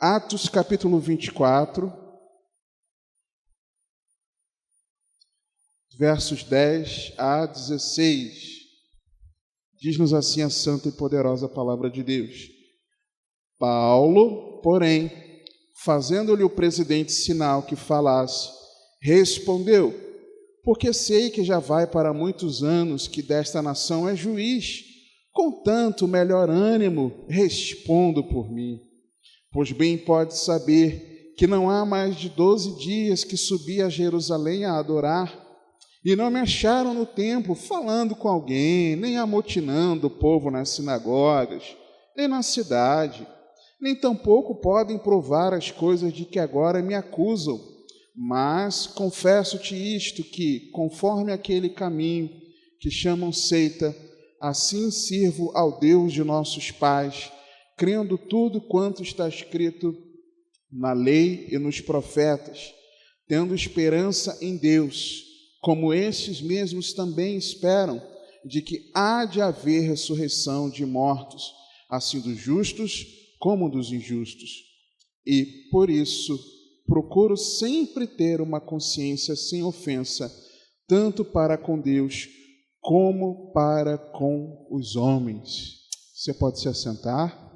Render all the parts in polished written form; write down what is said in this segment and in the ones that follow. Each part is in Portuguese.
Atos capítulo 24, versos 10 a 16. Diz-nos assim a santa e poderosa palavra de Deus. Paulo, porém, fazendo-lhe o presidente sinal que falasse, respondeu: porque sei que já vai para muitos anos que desta nação é juiz, contanto melhor ânimo respondo por mim. Pois bem pode saber que não há mais de 12 dias que subi a Jerusalém a adorar, e não me acharam no templo falando com alguém, nem amotinando o povo nas sinagogas, nem na cidade, nem tampouco podem provar as coisas de que agora me acusam. Mas confesso-te isto, que, conforme aquele caminho que chamam seita, assim sirvo ao Deus de nossos pais, crendo tudo quanto está escrito na lei e nos profetas, tendo esperança em Deus, como estes mesmos também esperam, de que há de haver ressurreição de mortos, assim dos justos como dos injustos. E, por isso, procuro sempre ter uma consciência sem ofensa, tanto para com Deus como para com os homens. Você pode se assentar?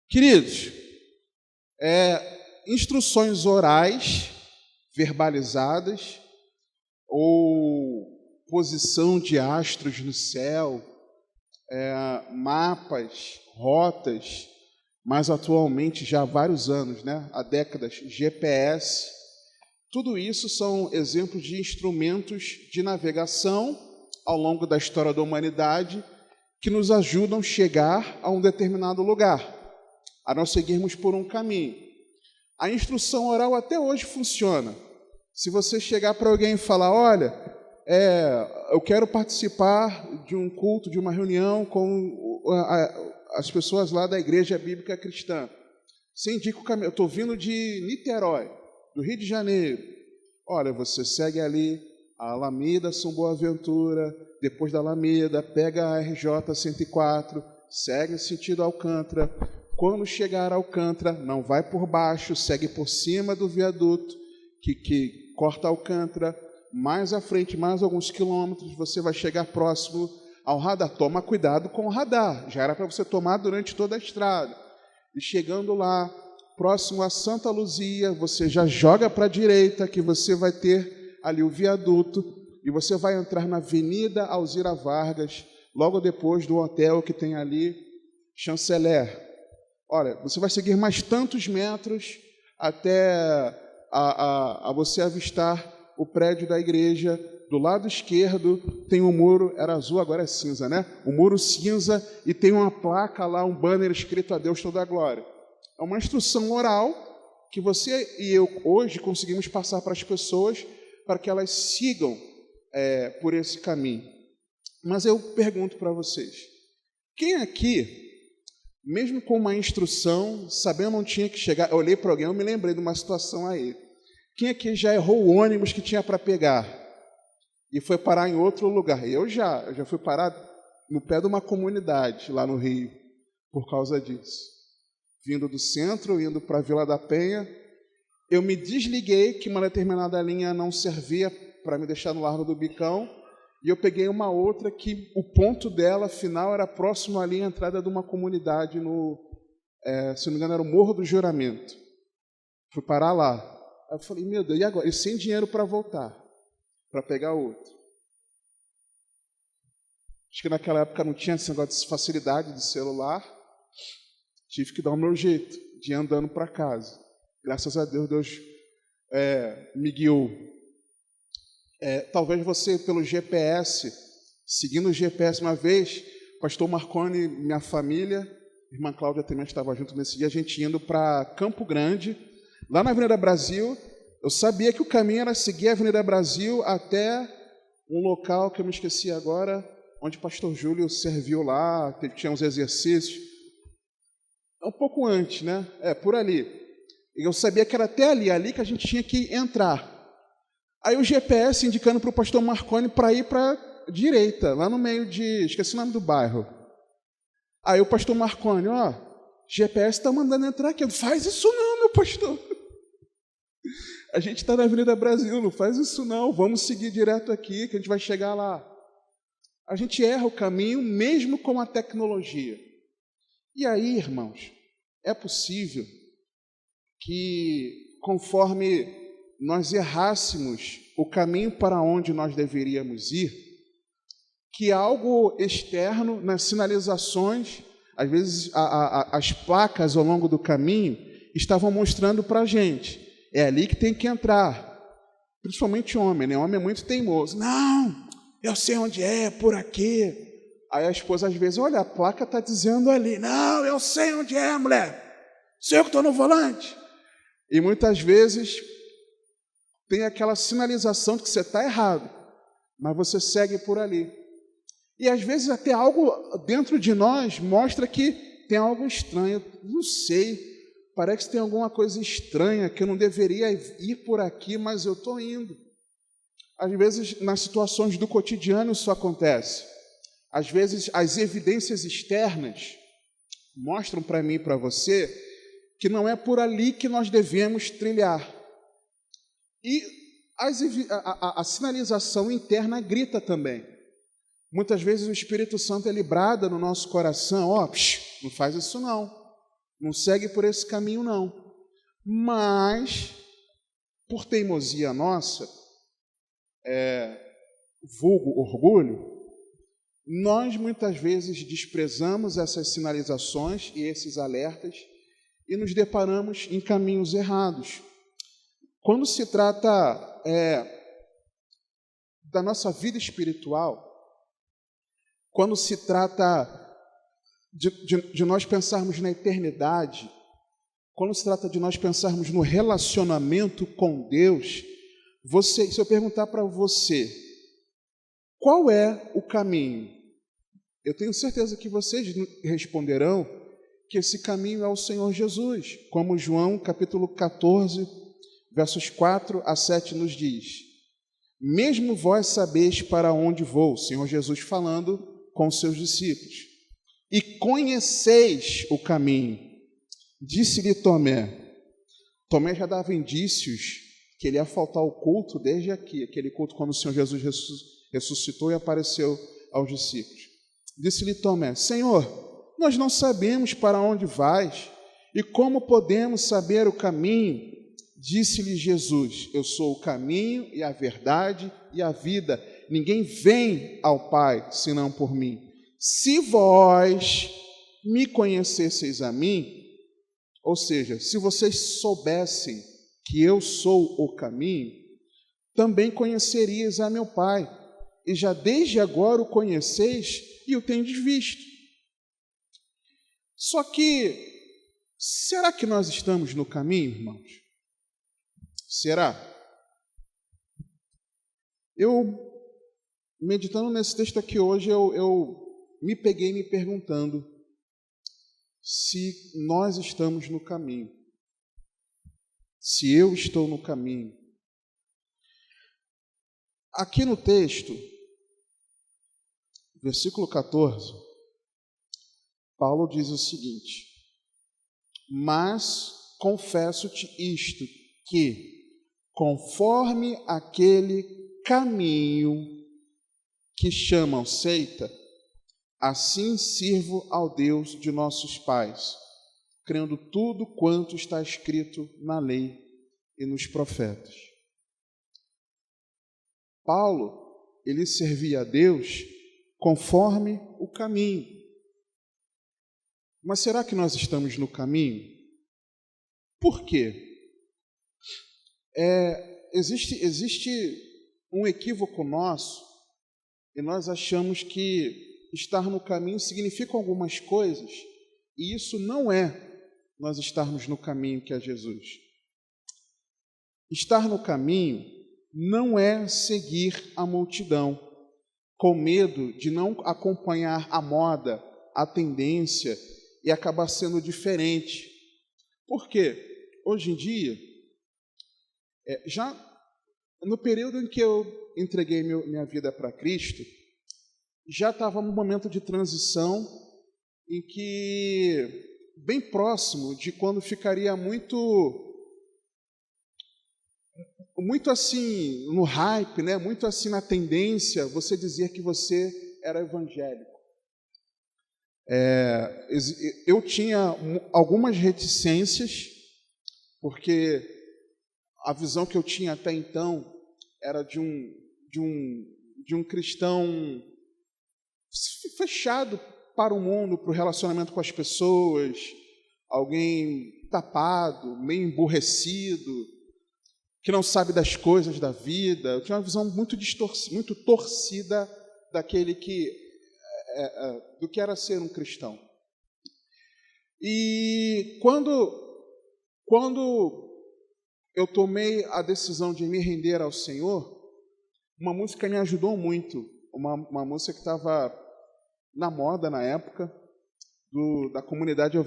Queridos, instruções orais, verbalizadas, ou posição de astros no céu, mapas, rotas, mas atualmente já há vários anos, há décadas, GPS, tudo isso são exemplos de instrumentos de navegação ao longo da história da humanidade que nos ajudam a chegar a um determinado lugar, a nós seguirmos por um caminho. A instrução oral até hoje funciona. Se você chegar para alguém e falar: olha, eu quero participar de um culto, de uma reunião com as pessoas lá da Igreja Bíblica Cristã. Você indica o caminho. Eu estou vindo de Niterói, do Rio de Janeiro. Olha, você segue ali a Alameda São Boaventura, depois da Alameda, pega a RJ 104, segue sentido Alcântara. Quando chegar a Alcântara, não vai por baixo, segue por cima do viaduto que corta Alcântara. Mais à frente, mais alguns quilômetros, você vai chegar próximo ao radar. Toma cuidado com o radar, já era para você tomar durante toda a estrada. E chegando lá, próximo a Santa Luzia, você já joga para a direita, que você vai ter ali o viaduto, e você vai entrar na Avenida Alzira Vargas, logo depois do hotel que tem ali, Chanceler. Olha, você vai seguir mais tantos metros até você avistar o prédio da igreja. Do lado esquerdo tem um muro, era azul, agora é cinza, Um muro cinza, e tem uma placa lá, um banner escrito "A Deus toda a glória". É uma instrução oral que você e eu hoje conseguimos passar para as pessoas para que elas sigam por esse caminho. Mas eu pergunto para vocês, quem aqui, mesmo com uma instrução, sabendo onde tinha que chegar, eu olhei para alguém, eu me lembrei de uma situação aí. Quem aqui já errou o ônibus que tinha para pegar e foi parar em outro lugar? Eu já fui parar no pé de uma comunidade lá no Rio por causa disso. Vindo do centro, indo para a Vila da Penha, eu me desliguei que uma determinada linha não servia para me deixar no Largo do Bicão, e eu peguei uma outra que o ponto dela final era próximo ali à entrada de uma comunidade se não me engano era o Morro do Juramento. Fui parar lá. Aí eu falei: meu Deus, e agora? E sem dinheiro para voltar, para pegar outro. Acho que naquela época não tinha esse negócio de facilidade de celular. Tive que dar o meu jeito de ir andando para casa. Graças a Deus, Deus me guiou. Talvez você, pelo GPS, seguindo o GPS uma vez, pastor Marconi, minha família, irmã Cláudia também estava junto nesse dia, a gente indo para Campo Grande, lá na Avenida Brasil. Eu sabia que o caminho era seguir a Avenida Brasil até um local que eu me esqueci agora, onde o pastor Júlio serviu lá, tinha uns exercícios. Um pouco antes, por ali. Eu sabia que era até ali que a gente tinha que entrar. Aí o GPS indicando para o pastor Marconi para ir para a direita, lá no meio de... esqueci o nome do bairro. Aí o pastor Marconi, GPS está mandando entrar aqui. Não faz isso não, meu pastor. A gente está na Avenida Brasil, não faz isso não. Vamos seguir direto aqui, que a gente vai chegar lá. A gente erra o caminho mesmo com a tecnologia. E aí, irmãos, é possível que, conforme nós errássemos o caminho para onde nós deveríamos ir, que algo externo nas sinalizações, às vezes as placas ao longo do caminho, estavam mostrando para a gente, é ali que tem que entrar, principalmente homem, né? Homem é muito teimoso. Não, eu sei onde é por aqui. Aí a esposa às vezes, olha, a placa está dizendo ali. Não, eu sei onde é, mulher. Sou eu que estou no volante. E muitas vezes tem aquela sinalização de que você está errado, mas você segue por ali. E às vezes até algo dentro de nós mostra que tem algo estranho. Não sei, parece que tem alguma coisa estranha, que eu não deveria ir por aqui, mas eu estou indo. Às vezes, nas situações do cotidiano, isso acontece. Às vezes, as evidências externas mostram para mim e para você que não é por ali que nós devemos trilhar. E a sinalização interna grita também. Muitas vezes o Espírito Santo ele brada no nosso coração, não faz isso não segue por esse caminho não. Mas, por teimosia nossa, vulgo orgulho, nós muitas vezes desprezamos essas sinalizações e esses alertas e nos deparamos em caminhos errados. Quando se trata da nossa vida espiritual, quando se trata de nós pensarmos na eternidade, quando se trata de nós pensarmos no relacionamento com Deus, se eu perguntar para você, qual é o caminho? Eu tenho certeza que vocês responderão que esse caminho é o Senhor Jesus, como João capítulo 14, versos 4 a 7 nos diz. Mesmo vós sabeis para onde vou, Senhor Jesus falando com os seus discípulos, e conheceis o caminho. Disse-lhe Tomé. Tomé já dava indícios que ele ia faltar o culto desde aquele culto quando o Senhor Jesus ressuscitou e apareceu aos discípulos. Disse-lhe Tomé, Senhor, nós não sabemos para onde vais, e como podemos saber o caminho? Disse-lhe Jesus, eu sou o caminho e a verdade e a vida. Ninguém vem ao Pai, senão por mim. Se vós me conhecesseis a mim, ou seja, se vocês soubessem que eu sou o caminho, também conhecerias a meu Pai, e já desde agora o conheceis e o tendes visto. Só que, será que nós estamos no caminho, irmãos? Será? Eu, meditando nesse texto aqui hoje, eu me peguei me perguntando se nós estamos no caminho, se eu estou no caminho. Aqui no texto, versículo 14, Paulo diz o seguinte: mas confesso-te isto, que conforme aquele caminho que chamam seita, assim sirvo ao Deus de nossos pais, crendo tudo quanto está escrito na lei e nos profetas. Paulo, ele servia a Deus conforme o caminho. Mas será que nós estamos no caminho? Por quê? Existe um equívoco nosso e nós achamos que estar no caminho significa algumas coisas e isso não é nós estarmos no caminho que é Jesus. Estar no caminho não é seguir a multidão com medo de não acompanhar a moda, a tendência e acabar sendo diferente. Por quê? Hoje em dia, já no período em que eu entreguei minha vida para Cristo, já estava um momento de transição em que, bem próximo de quando ficaria muito assim no hype, né? Muito assim na tendência, você dizer que você era evangélico. Eu tinha algumas reticências, porque a visão que eu tinha até então era de um cristão fechado para o mundo, para o relacionamento com as pessoas, alguém tapado, meio emburrecido, que não sabe das coisas da vida. Eu tinha uma visão muito muito torcida do que era ser um cristão. E quando eu tomei a decisão de me render ao Senhor, uma música me ajudou muito, uma música que estava na moda na época, da comunidade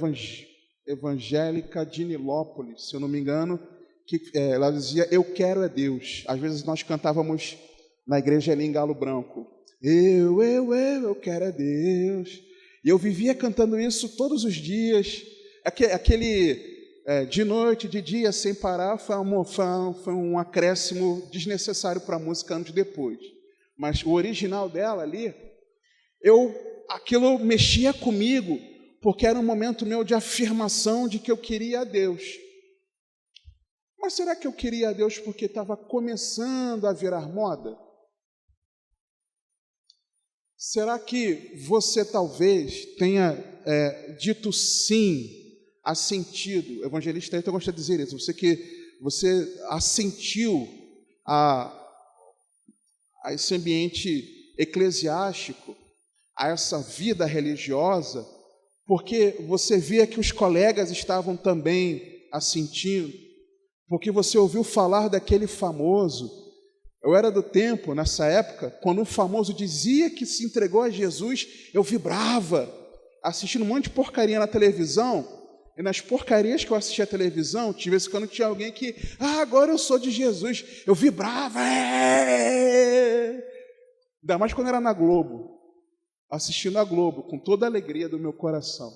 evangélica de Nilópolis, se eu não me engano, que ela dizia, eu quero é Deus. Às vezes nós cantávamos na igreja ali em Galo Branco, eu quero é Deus. E eu vivia cantando isso todos os dias, de noite, de dia, sem parar, foi um acréscimo desnecessário para a música anos depois. Mas o original dela ali, aquilo mexia comigo, porque era um momento meu de afirmação de que eu queria a Deus. Mas será que eu queria a Deus porque estava começando a virar moda? Será que você talvez tenha dito sim, assentido, evangelista então gosta de dizer isso, você assentiu a esse ambiente eclesiástico, a essa vida religiosa, porque você via que os colegas estavam também assentindo, porque você ouviu falar daquele famoso. Eu era do tempo, nessa época, quando um famoso dizia que se entregou a Jesus, eu vibrava, assistindo um monte de porcaria na televisão, e nas porcarias que eu assistia à televisão, de vez em quando tinha alguém que, agora eu sou de Jesus, eu vibrava, ainda mais quando era na Globo, assistindo a Globo, com toda a alegria do meu coração.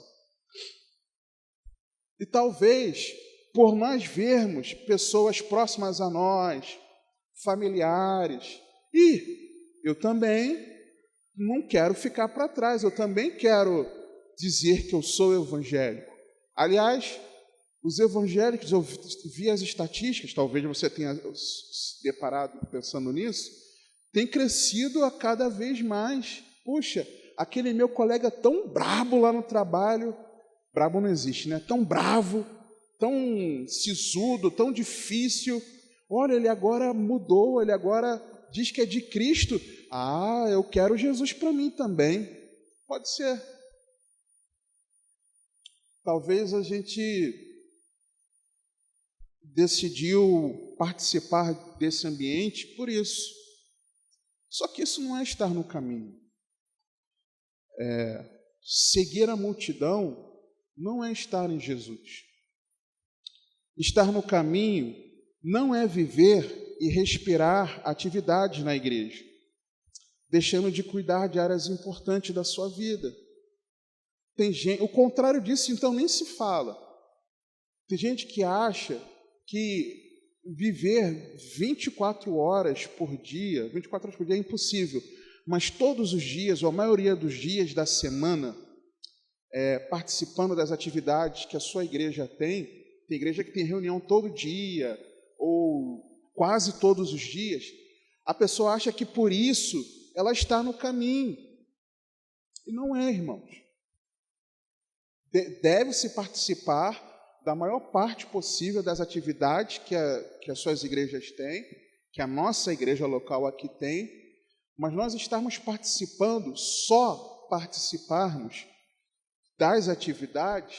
E talvez, por nós vermos pessoas próximas a nós, familiares, eu também não quero ficar para trás, eu também quero dizer que eu sou evangélico. Aliás, os evangélicos, eu vi as estatísticas, talvez você tenha se deparado pensando nisso, tem crescido a cada vez mais. Puxa, aquele meu colega tão brabo lá no trabalho, brabo não existe, né? Tão bravo, tão sisudo, tão difícil. Olha, ele agora mudou, ele agora diz que é de Cristo. Eu quero Jesus para mim também. Pode ser. Talvez a gente decidiu participar desse ambiente por isso. Só que isso não é estar no caminho. Seguir a multidão não é estar em Jesus. Estar no caminho não é viver e respirar atividades na igreja, deixando de cuidar de áreas importantes da sua vida. Tem gente, o contrário disso, então, nem se fala. Tem gente que acha que viver 24 horas por dia é impossível, mas todos os dias, ou a maioria dos dias da semana, participando das atividades que a sua igreja tem igreja que tem reunião todo dia, ou quase todos os dias, a pessoa acha que por isso ela está no caminho. E não é, irmãos. Deve-se participar da maior parte possível das atividades que as suas igrejas têm, que a nossa igreja local aqui tem, mas nós estarmos participando, só participarmos das atividades,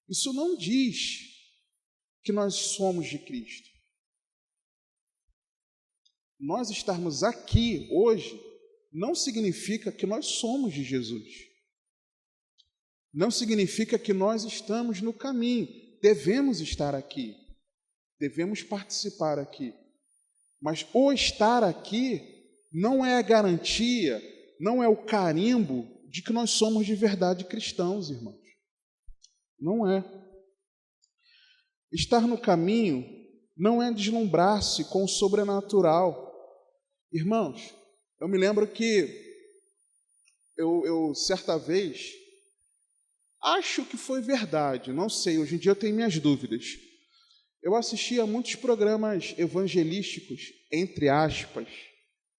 isso não diz que nós somos de Cristo. Nós estarmos aqui hoje não significa que nós somos de Jesus. Não significa que nós estamos no caminho. Devemos estar aqui. Devemos participar aqui. Mas o estar aqui não é a garantia, não é o carimbo de que nós somos de verdade cristãos, irmãos. Não é. Estar no caminho não é deslumbrar-se com o sobrenatural. Irmãos, eu me lembro que eu certa vez, acho que foi verdade, não sei, hoje em dia eu tenho minhas dúvidas. Eu assistia a muitos programas evangelísticos, entre aspas,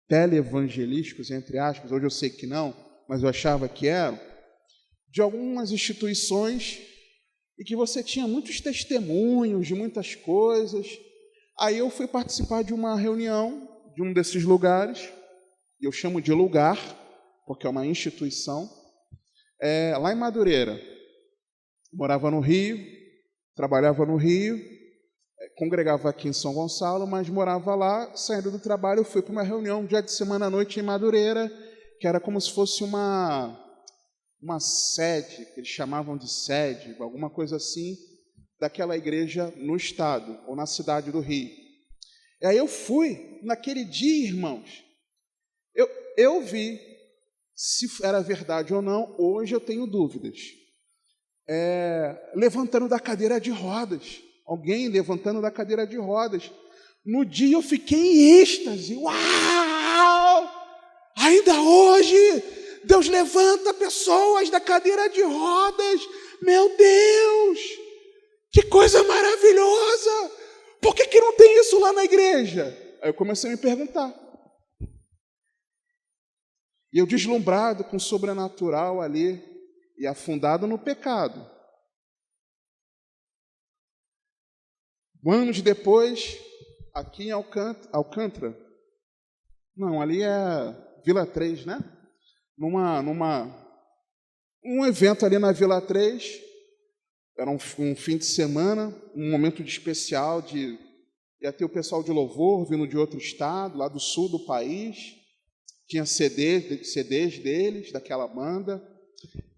teleevangelísticos, entre aspas, hoje eu sei que não, mas eu achava que eram, de algumas instituições e que você tinha muitos testemunhos de muitas coisas. Aí eu fui participar de uma reunião de um desses lugares, eu chamo de lugar, porque é uma instituição, lá em Madureira. Morava no Rio, trabalhava no Rio, congregava aqui em São Gonçalo, mas morava lá. Saindo do trabalho, eu fui para uma reunião um dia de semana à noite em Madureira, que era como se fosse uma sede, que eles chamavam de sede, alguma coisa assim, daquela igreja no estado, ou na cidade do Rio. E aí eu fui, naquele dia, irmãos, eu vi se era verdade ou não. Hoje eu tenho dúvidas. Levantando da cadeira de rodas, alguém levantando da cadeira de rodas. No dia eu fiquei em êxtase. Uau! Ainda hoje Deus levanta pessoas da cadeira de rodas. Meu Deus! Que coisa maravilhosa! Por que não tem isso lá na igreja? Aí eu comecei a me perguntar. E eu deslumbrado com o sobrenatural ali e afundado no pecado. Anos depois, aqui em Alcântara, não, ali é Vila 3, né? Um evento ali na Vila 3, era um fim de semana, um momento especial, ia ter o pessoal de louvor vindo de outro estado, lá do sul do país, tinha CDs deles, daquela banda,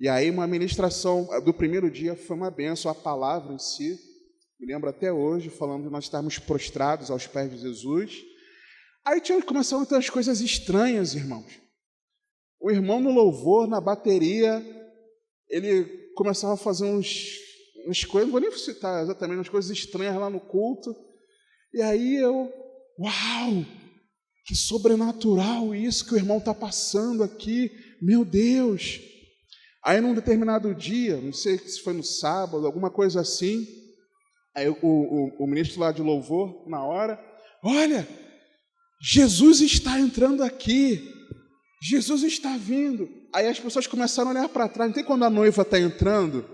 e aí uma ministração do primeiro dia foi uma bênção, a palavra em si, me lembro até hoje, falando de nós estarmos prostrados aos pés de Jesus. Aí começaram a ter as coisas estranhas, irmãos. O irmão no louvor, na bateria, ele começava a fazer umas coisas, não vou nem citar exatamente, umas coisas estranhas lá no culto. E aí uau, que sobrenatural isso que o irmão está passando aqui, meu Deus. Aí num determinado dia, não sei se foi no sábado, alguma coisa assim, aí o ministro lá de louvor, na hora, olha, Jesus está entrando aqui, Jesus está vindo. Aí as pessoas começaram a olhar para trás. Não tem quando a noiva está entrando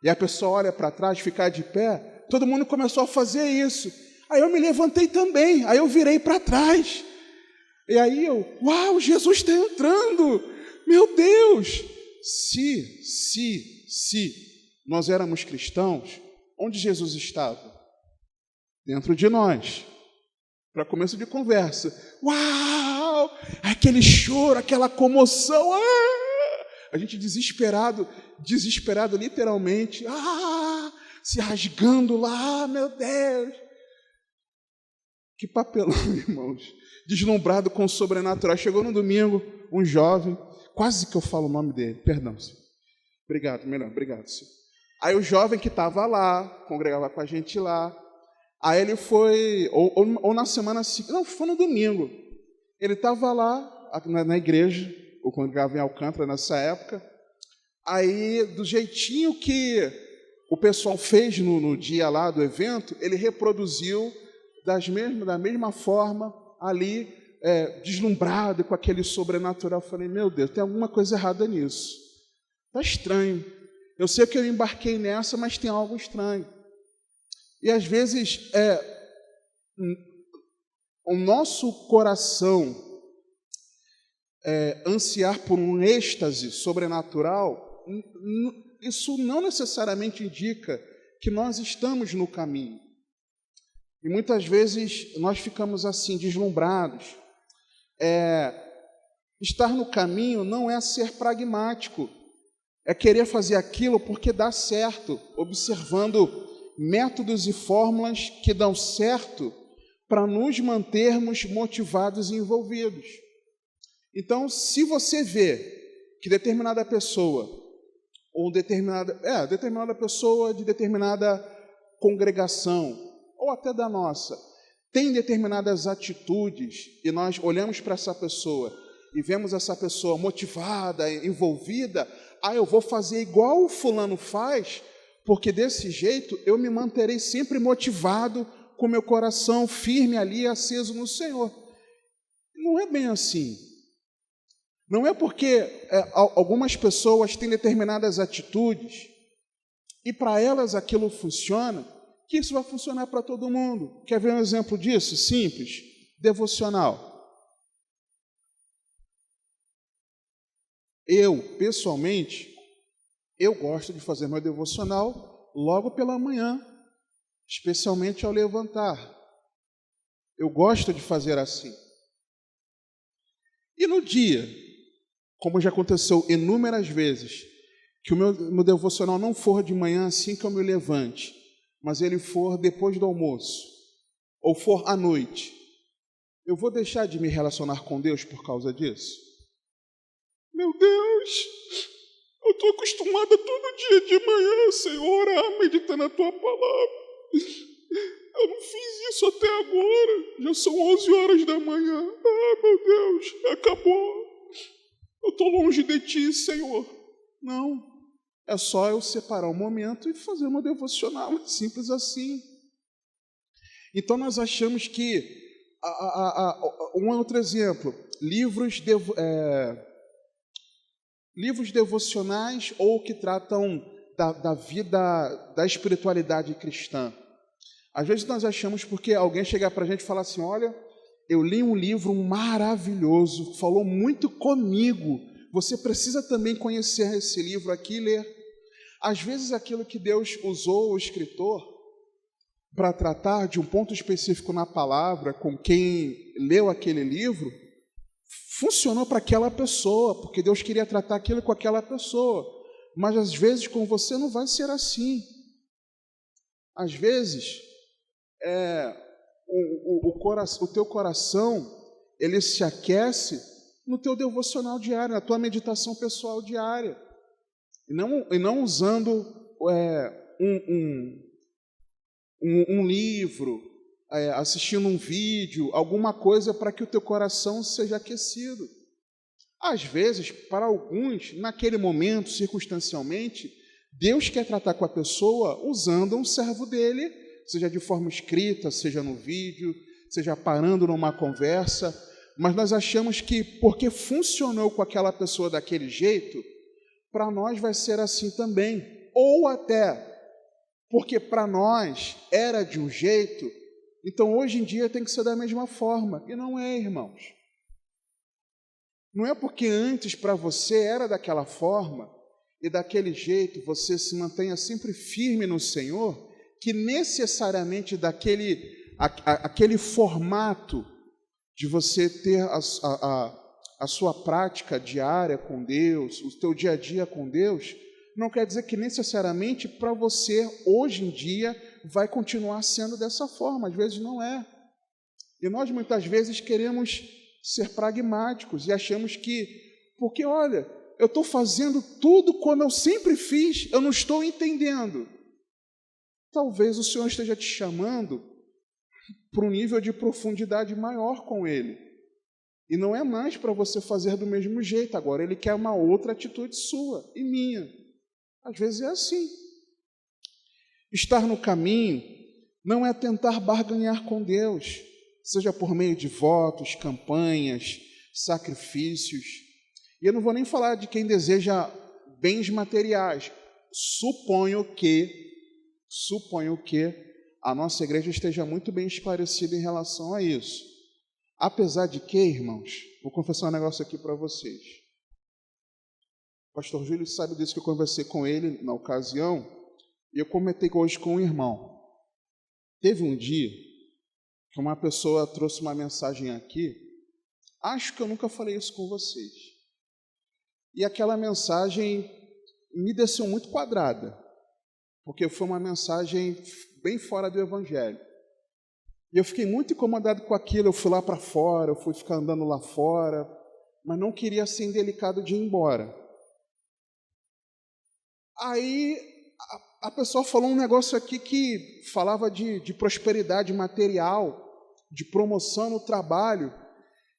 e a pessoa olha para trás, ficar de pé? Todo mundo começou a fazer isso. Aí eu me levantei também, aí eu virei para trás. E aí uau, Jesus está entrando, meu Deus. Se nós éramos cristãos, onde Jesus estava? Dentro de nós. Para começo de conversa. Uau! Aquele choro, aquela comoção. A gente desesperado literalmente. Se rasgando lá, meu Deus. Que papelão, irmãos. Deslumbrado com o sobrenatural. Chegou no domingo, um jovem, quase que eu falo o nome dele, perdão, senhor. Obrigado, senhor. Aí o jovem que estava lá, congregava com a gente lá, aí ele foi, ou na semana seguinte, não, foi no domingo, ele estava lá na igreja, eu congregava em Alcântara nessa época, aí do jeitinho que o pessoal fez no dia lá do evento, ele reproduziu da mesma forma ali, deslumbrado com aquele sobrenatural. Eu falei, meu Deus, tem alguma coisa errada nisso, está estranho. Eu sei que eu embarquei nessa, mas tem algo estranho. E às vezes o nosso coração ansiar por um êxtase sobrenatural, isso não necessariamente indica que nós estamos no caminho. E muitas vezes nós ficamos assim, deslumbrados. Estar no caminho não é ser pragmático, é querer fazer aquilo porque dá certo, observando métodos e fórmulas que dão certo para nos mantermos motivados e envolvidos. Então, se você vê que determinada pessoa, ou determinada pessoa de determinada congregação, ou até da nossa, tem determinadas atitudes, e nós olhamos para essa pessoa e vemos essa pessoa motivada, envolvida, eu vou fazer igual o fulano faz, porque desse jeito eu me manterei sempre motivado, com meu coração firme ali, aceso no Senhor. Não é bem assim. Não é porque algumas pessoas têm determinadas atitudes e para elas aquilo funciona, que isso vai funcionar para todo mundo. Quer ver um exemplo disso? Simples. Devocional. Eu, pessoalmente, eu gosto de fazer meu devocional logo pela manhã, especialmente ao levantar. Eu gosto de fazer assim. E no dia, como já aconteceu inúmeras vezes, que o meu devocional não for de manhã assim que eu me levante, mas ele for depois do almoço, ou for à noite, eu vou deixar de me relacionar com Deus por causa disso? Meu Deus, eu estou acostumada todo dia de manhã, Senhor, a meditar na Tua palavra. Eu não fiz isso até agora, já são 11 horas da manhã. Meu Deus, acabou. Eu estou longe de Ti, Senhor. Não, é só eu separar um momento e fazer uma devocional, simples assim. Então nós achamos que, um outro exemplo, livros devocionais ou que tratam da vida, da espiritualidade cristã. Às vezes nós achamos porque alguém chegar para a gente e falar assim, olha, eu li um livro maravilhoso, falou muito comigo, você precisa também conhecer esse livro aqui e ler. Às vezes aquilo que Deus usou o escritor para tratar de um ponto específico na palavra com quem leu aquele livro, funcionou para aquela pessoa, porque Deus queria tratar aquilo com aquela pessoa. Mas às vezes com você não vai ser assim. Às vezes, o teu coração, ele se aquece no teu devocional diário, na tua meditação pessoal diária. E não usando um livro, assistindo um vídeo, alguma coisa para que o teu coração seja aquecido. Às vezes, para alguns, naquele momento, circunstancialmente, Deus quer tratar com a pessoa usando um servo dele, seja de forma escrita, seja no vídeo, seja parando numa conversa, mas nós achamos que porque funcionou com aquela pessoa daquele jeito, para nós vai ser assim também. Ou até porque para nós era de um jeito, então hoje em dia tem que ser da mesma forma. E não é, irmãos. Não é porque antes para você era daquela forma e daquele jeito você se mantenha sempre firme no Senhor, que necessariamente aquele formato de você ter a sua prática diária com Deus, o teu dia a dia com Deus, não quer dizer que necessariamente para você, hoje em dia, vai continuar sendo dessa forma. Às vezes não é. E nós, muitas vezes, queremos ser pragmáticos e achamos que, porque, olha, eu estou fazendo tudo como eu sempre fiz, eu não estou entendendo. Talvez o Senhor esteja te chamando para um nível de profundidade maior com Ele. E não é mais para você fazer do mesmo jeito. Agora Ele quer uma outra atitude sua e minha. Às vezes é assim. Estar no caminho não é tentar barganhar com Deus, seja por meio de votos, campanhas, sacrifícios. E eu não vou nem falar de quem deseja bens materiais. Suponho que a nossa igreja esteja muito bem esclarecida em relação a isso. Apesar de que, irmãos, vou confessar um negócio aqui para vocês. O pastor Júlio sabe disso, que eu conversei com ele na ocasião, e eu comentei hoje com um irmão. Teve um dia que uma pessoa trouxe uma mensagem aqui, acho que eu nunca falei isso com vocês, e aquela mensagem me desceu muito quadrada, porque foi uma mensagem bem fora do Evangelho. E eu fiquei muito incomodado com aquilo, eu fui lá para fora, eu fui ficar andando lá fora, mas não queria ser indelicado de ir embora. Aí a pessoa falou um negócio aqui que falava de prosperidade material, de promoção no trabalho.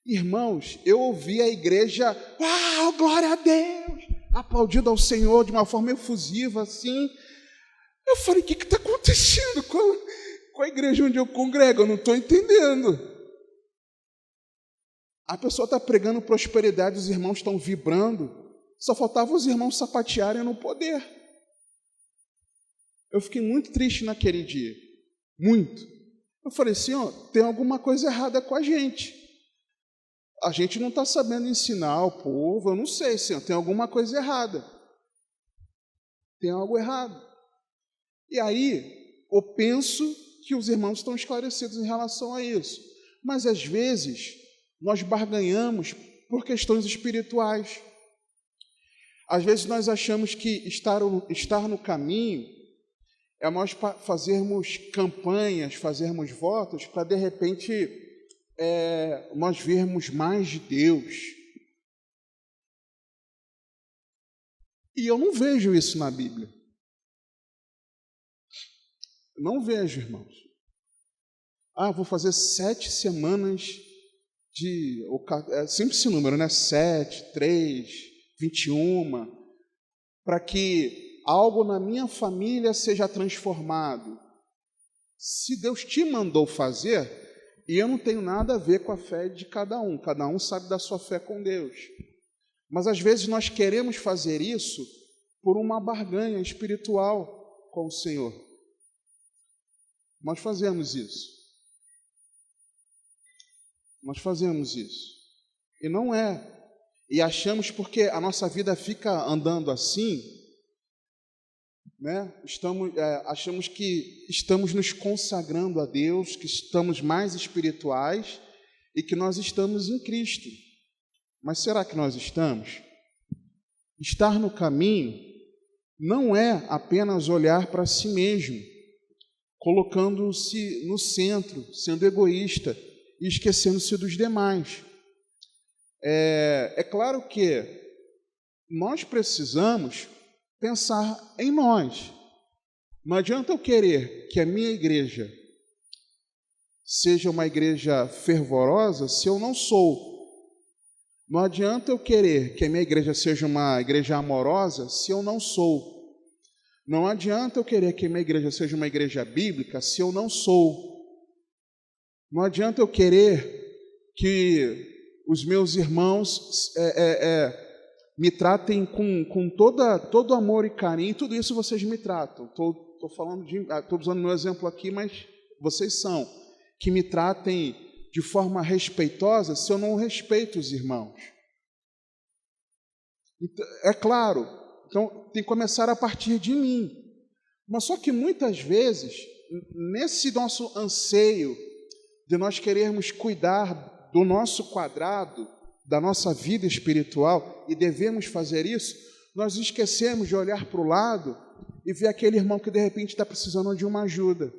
Irmãos, eu ouvi a igreja, uau, glória a Deus, aplaudindo ao Senhor de uma forma efusiva, assim. Eu falei, o que está acontecendo com a igreja onde eu congrego? Eu não estou entendendo. A pessoa está pregando prosperidade, os irmãos estão vibrando, só faltava os irmãos sapatearem no poder. Eu fiquei muito triste naquele dia, muito. Eu falei, Senhor, tem alguma coisa errada com a gente. A gente não está sabendo ensinar o povo, eu não sei, Senhor, tem alguma coisa errada. Tem algo errado. E aí, eu penso que os irmãos estão esclarecidos em relação a isso. Mas, às vezes, nós barganhamos por questões espirituais. Às vezes, nós achamos que estar no caminho é nós fazermos campanhas, fazermos votos, para, de repente, nós vermos mais de Deus. E eu não vejo isso na Bíblia. Não vejo, irmãos. Vou fazer 7 semanas de... sempre esse número, né? 7, 3, 21, para que algo na minha família seja transformado. Se Deus te mandou fazer, e eu não tenho nada a ver com a fé de cada um sabe da sua fé com Deus. Mas às vezes nós queremos fazer isso por uma barganha espiritual com o Senhor. Nós fazemos isso. Nós fazemos isso. E não é. E achamos porque a nossa vida fica andando assim, né? Achamos que estamos nos consagrando a Deus, que estamos mais espirituais e que nós estamos em Cristo. Mas será que nós estamos? Estar no caminho não é apenas olhar para si mesmo, colocando-se no centro, sendo egoísta e esquecendo-se dos demais. É claro que nós precisamos pensar em nós. Não adianta eu querer que a minha igreja seja uma igreja fervorosa se eu não sou. Não adianta eu querer que a minha igreja seja uma igreja amorosa se eu não sou. Não adianta eu querer que a minha igreja seja uma igreja bíblica se eu não sou. Não adianta eu querer que os meus irmãos me tratem com todo amor e carinho. Tudo isso vocês me tratam. Estou usando meu exemplo aqui, mas vocês são. Que me tratem de forma respeitosa se eu não respeito os irmãos. Então, é claro, então tem que começar a partir de mim. Mas só que muitas vezes, nesse nosso anseio de nós querermos cuidar do nosso quadrado, da nossa vida espiritual, e devemos fazer isso, nós esquecemos de olhar para o lado e ver aquele irmão que de repente está precisando de uma ajuda,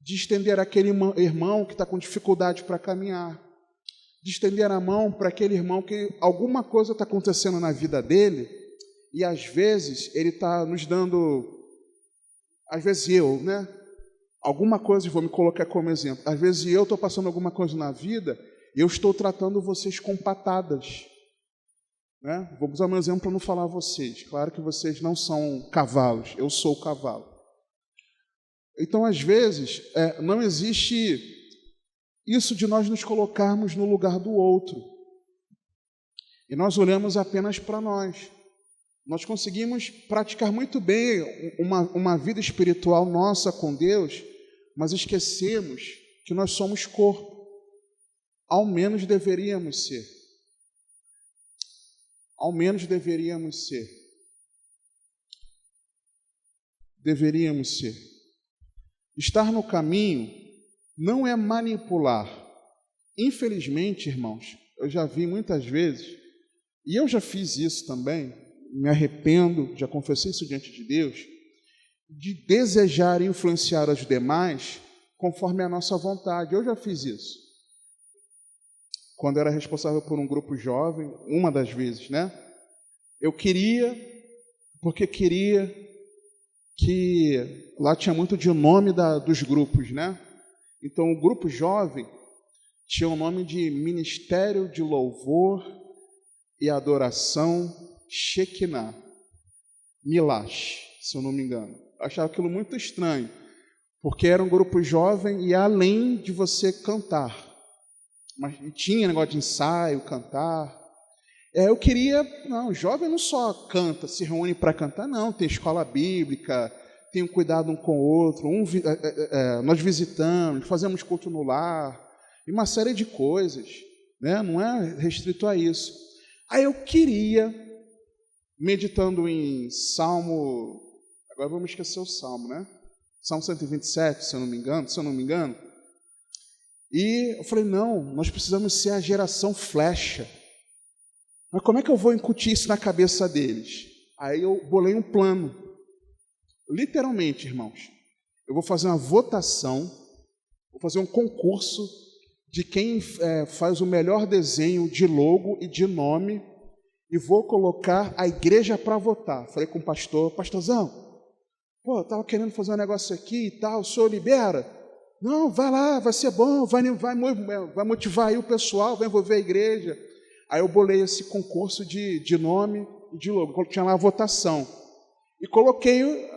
de estender aquele irmão que está com dificuldade para caminhar, de estender a mão para aquele irmão que alguma coisa está acontecendo na vida dele, e às vezes ele está nos dando, às vezes alguma coisa, vou me colocar como exemplo, às vezes eu estou passando alguma coisa na vida, eu estou tratando vocês com patadas, né? Vou usar meu exemplo para não falar vocês. Claro que vocês não são cavalos, eu sou o cavalo. Então, às vezes, não existe isso de nós nos colocarmos no lugar do outro. E nós olhamos apenas para nós. Nós conseguimos praticar muito bem uma vida espiritual nossa com Deus, mas esquecemos que nós somos corpo. Ao menos deveríamos ser. Ao menos deveríamos ser. Deveríamos ser. Estar no caminho não é manipular. Infelizmente, irmãos, eu já vi muitas vezes, e eu já fiz isso também, me arrependo, já confessei isso diante de Deus, de desejar influenciar os demais conforme a nossa vontade. Eu já fiz isso. Quando eu era responsável por um grupo jovem, uma das vezes, né? Eu queria porque queria que... Lá tinha muito de nome dos grupos, né? Então, o grupo jovem tinha o nome de Ministério de Louvor e Adoração Shekinah, Milash, se eu não me engano. Eu achava aquilo muito estranho, porque era um grupo jovem e além de você cantar, mas tinha negócio de ensaio, cantar. Eu queria, não, jovem não só canta, se reúne para cantar, não, tem escola bíblica, tem um cuidado um com o outro, nós visitamos, fazemos culto no lar, e uma série de coisas, né? Não é restrito a isso. Aí eu queria, meditando em Salmo, agora vamos esquecer o Salmo, né? Salmo 127, se eu não me engano, e eu falei, não, nós precisamos ser a geração flecha. Mas como é que eu vou incutir isso na cabeça deles? Aí eu bolei um plano. Literalmente, irmãos, eu vou fazer uma votação, vou fazer um concurso de quem faz o melhor desenho de logo e de nome e vou colocar a igreja para votar. Falei com o pastor, pastorzão, eu estava querendo fazer um negócio aqui e tal, o senhor libera? Não, vai lá, vai ser bom, vai motivar aí o pessoal, vai envolver a igreja. Aí eu bolei esse concurso de nome e de logo, tinha lá a votação. E coloquei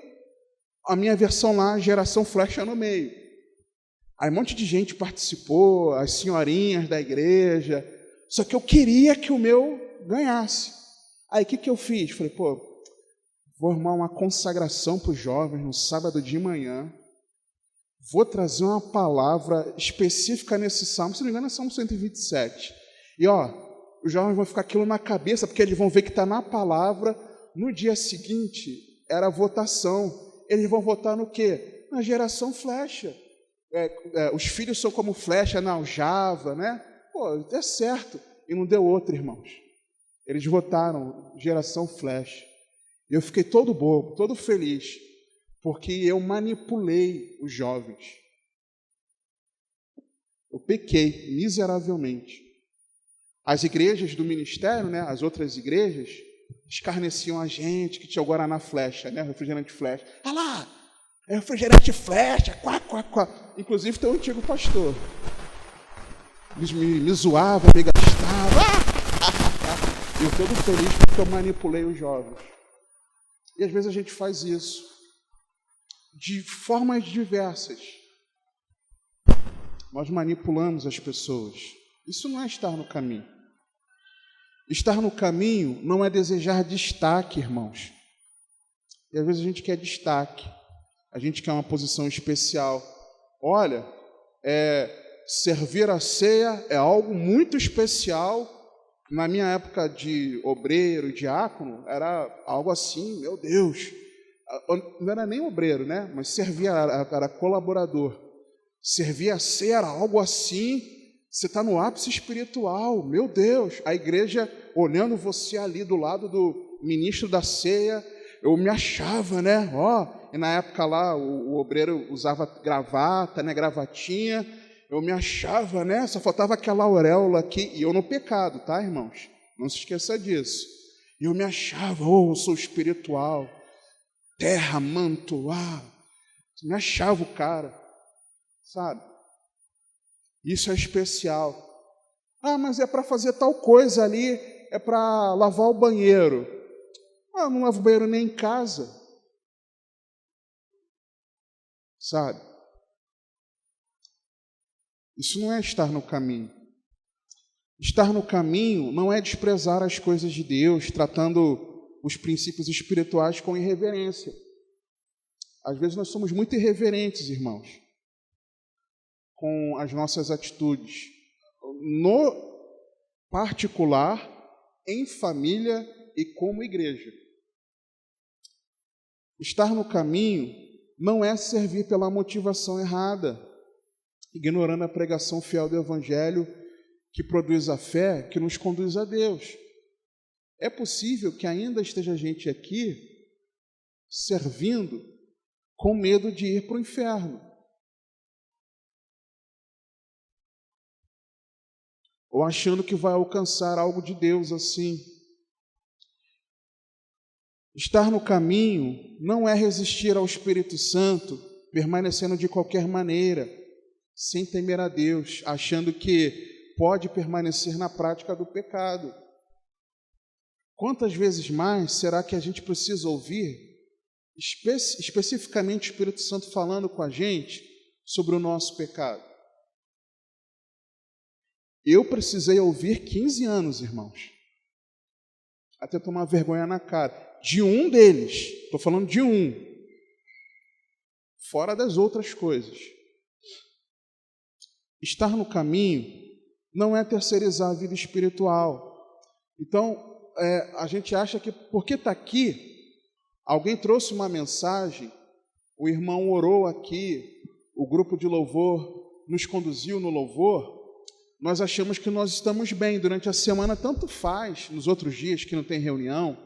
a minha versão lá, Geração Flecha, no meio. Aí um monte de gente participou, as senhorinhas da igreja, só que eu queria que o meu ganhasse. Aí o que eu fiz? Falei, vou arrumar uma consagração para os jovens no sábado de manhã, vou trazer uma palavra específica nesse salmo, se não me engano é Salmo 127. E os jovens vão ficar aquilo na cabeça, porque eles vão ver que está na palavra. No dia seguinte, era a votação. Eles vão votar no quê? Na geração flecha. Os filhos são como flecha na aljava, né? É certo. E não deu outra, irmãos. Eles votaram geração flecha. Eu fiquei todo bobo, todo feliz, porque eu manipulei os jovens. Eu pequei miseravelmente. As igrejas do ministério, né, as outras igrejas, escarneciam a gente que tinha o Guaraná Flecha, né, refrigerante Flecha. Ah lá, é refrigerante Flecha, quá, quá, quá. Inclusive tem um antigo pastor. Eles me zoavam, me gastavam. Eu todo feliz porque eu manipulei os jovens. E às vezes a gente faz isso de formas diversas. Nós manipulamos as pessoas. Isso não é estar no caminho. Estar no caminho não é desejar destaque, irmãos. E às vezes a gente quer destaque. A gente quer uma posição especial. Olha, servir a ceia é algo muito especial. Na minha época de obreiro, diácono, era algo assim, meu Deus. Não era nem obreiro, né? Mas servia, era colaborador. Servir a ceia era algo assim. Você está no ápice espiritual, meu Deus. A igreja olhando você ali do lado do ministro da ceia, eu me achava, né? E na época lá o obreiro usava gravata, né? Gravatinha. Eu me achava, né? Só faltava aquela auréola aqui. E eu no pecado, tá, irmãos? Não se esqueça disso. E eu me achava, eu sou espiritual. Terra, manto, me achava o cara, sabe? Isso é especial. Mas é para fazer tal coisa ali, é para lavar o banheiro. Eu não lavo o banheiro nem em casa. Sabe? Isso não é estar no caminho. Estar no caminho não é desprezar as coisas de Deus, tratando os princípios espirituais com irreverência. Às vezes nós somos muito irreverentes, irmãos, com as nossas atitudes, no particular, em família e como igreja. Estar no caminho não é servir pela motivação errada, ignorando a pregação fiel do Evangelho que produz a fé, que nos conduz a Deus. É possível que ainda esteja gente aqui servindo com medo de ir para o inferno. Ou achando que vai alcançar algo de Deus assim. Estar no caminho não é resistir ao Espírito Santo, permanecendo de qualquer maneira, sem temer a Deus, achando que pode permanecer na prática do pecado. Quantas vezes mais será que a gente precisa ouvir, especificamente o Espírito Santo falando com a gente sobre o nosso pecado? Eu precisei ouvir 15 anos, irmãos, até tomar vergonha na cara, de um deles, estou falando de um, fora das outras coisas. Estar no caminho não é terceirizar a vida espiritual. Então, a gente acha que porque está aqui, alguém trouxe uma mensagem, o irmão orou aqui, o grupo de louvor nos conduziu no louvor, nós achamos que nós estamos bem. Durante a semana, tanto faz, nos outros dias que não tem reunião,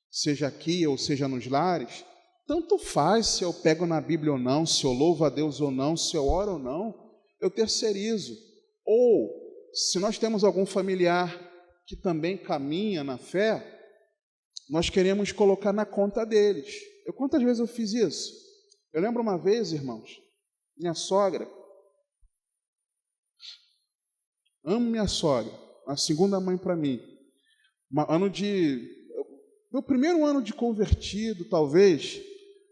seja aqui ou seja nos lares, tanto faz se eu pego na Bíblia ou não, se eu louvo a Deus ou não, se eu oro ou não, eu terceirizo. Ou, se nós temos algum familiar que também caminha na fé, nós queremos colocar na conta deles. Quantas vezes eu fiz isso? Eu lembro uma vez, irmãos, minha sogra, amo minha sogra, a segunda mãe para mim, meu primeiro ano de convertido, talvez,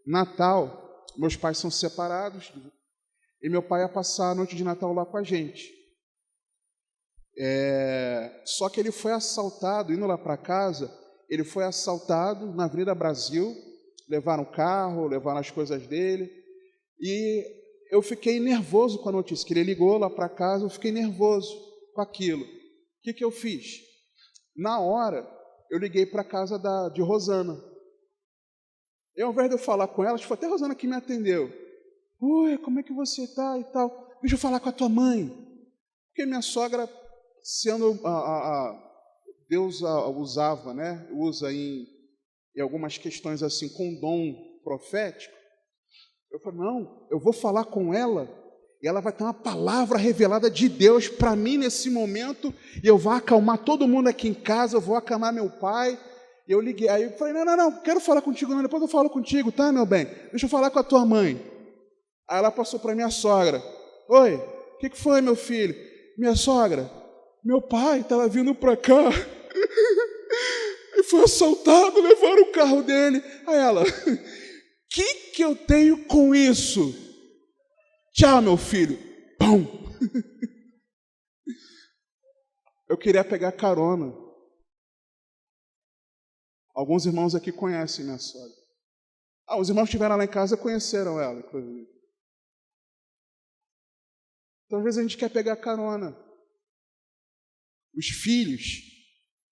Natal, meus pais são separados, e meu pai ia passar a noite de Natal lá com a gente. Só que ele foi assaltado, indo lá para casa, ele foi assaltado na Avenida Brasil, levaram o carro, levaram as coisas dele, e eu fiquei nervoso com a notícia, que ele ligou lá para casa, eu fiquei nervoso com aquilo. O que eu fiz? Na hora, eu liguei para a casa de Rosana. E ao invés de eu falar com ela, acho que foi até a Rosana que me atendeu. Oi, como é que você está e tal? Deixa eu falar com a tua mãe. Porque minha sogra, sendo Deus usava, né? Usa em algumas questões assim, com dom profético. Eu falei, não, eu vou falar com ela e ela vai ter uma palavra revelada de Deus para mim nesse momento, e eu vou acalmar todo mundo aqui em casa, eu vou acalmar meu pai. E eu liguei, aí eu falei, não, quero falar contigo, não, depois eu falo contigo, tá, meu bem? Deixa eu falar com a tua mãe. Aí ela passou para minha sogra. Oi, o que foi, meu filho? Minha sogra, meu pai estava vindo para cá e foi assaltado, levaram o carro dele. Aí ela, que eu tenho com isso? Tchau, meu filho. Pum. Eu queria pegar carona. Alguns irmãos aqui conhecem minha sogra. Os irmãos que estiveram lá em casa conheceram ela, inclusive. Então, às vezes a gente quer pegar carona. Os filhos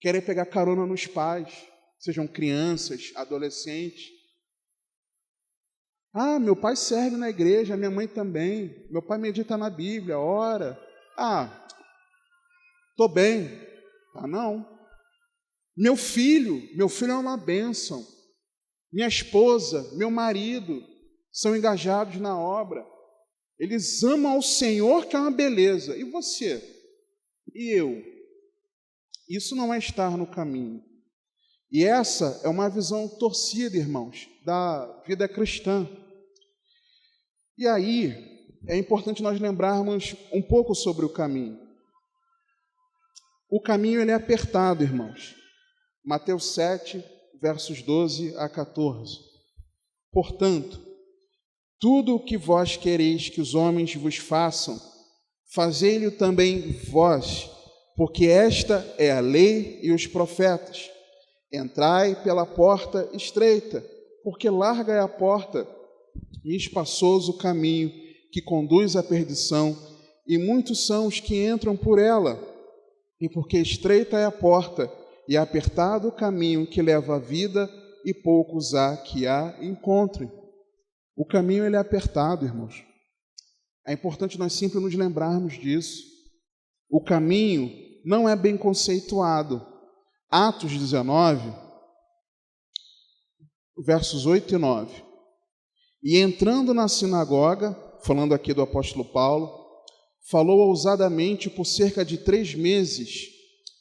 querem pegar carona nos pais, sejam crianças, adolescentes. Meu pai serve na igreja, minha mãe também. Meu pai medita na Bíblia, ora. Estou bem. Não. Meu filho é uma bênção. Minha esposa, meu marido são engajados na obra. Eles amam ao Senhor, que é uma beleza. E você? E eu? Isso não é estar no caminho. E essa é uma visão torcida, irmãos, da vida cristã. E aí, é importante nós lembrarmos um pouco sobre o caminho. O caminho ele é apertado, irmãos. Mateus 7, versos 12 a 14. Portanto, tudo o que vós quereis que os homens vos façam, fazei-lhe também vós, porque esta é a lei e os profetas. Entrai pela porta estreita, porque larga é a porta e espaçoso o caminho que conduz à perdição, e muitos são os que entram por ela. E porque estreita é a porta e apertado o caminho que leva à vida, e poucos há que a encontrem. O caminho ele é apertado, irmãos. É importante nós sempre nos lembrarmos disso. O caminho não é bem conceituado. Atos 19, versos 8 e 9. E entrando na sinagoga, falando aqui do apóstolo Paulo, falou ousadamente por cerca de 3 meses,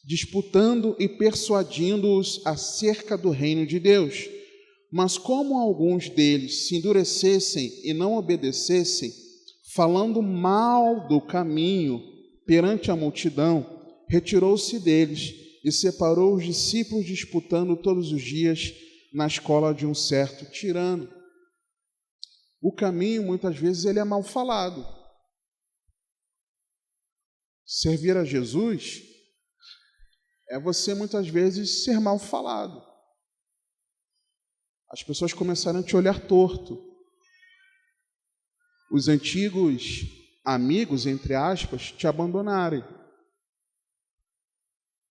disputando e persuadindo-os acerca do reino de Deus, Mas como alguns deles se endurecessem e não obedecessem, falando mal do caminho perante a multidão, retirou-se deles e separou os discípulos, disputando todos os dias na escola de um certo tirano. O caminho, muitas vezes, ele é mal falado. Servir a Jesus é você, muitas vezes, ser mal falado. As pessoas começaram a te olhar torto. Os antigos amigos, entre aspas, te abandonarem.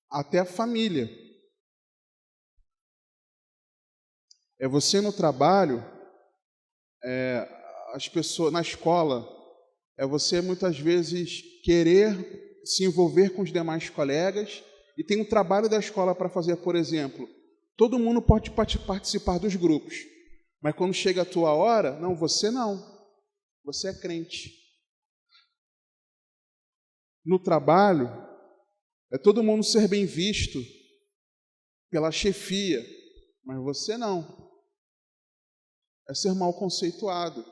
Até a família. É você no trabalho, as pessoas na escola, é você muitas vezes querer se envolver com os demais colegas e tem um trabalho da escola para fazer, por exemplo. Todo mundo pode participar dos grupos, mas quando chega a tua hora, não, você não. Você é crente. No trabalho, é todo mundo ser bem visto pela chefia, mas você não. É ser mal conceituado.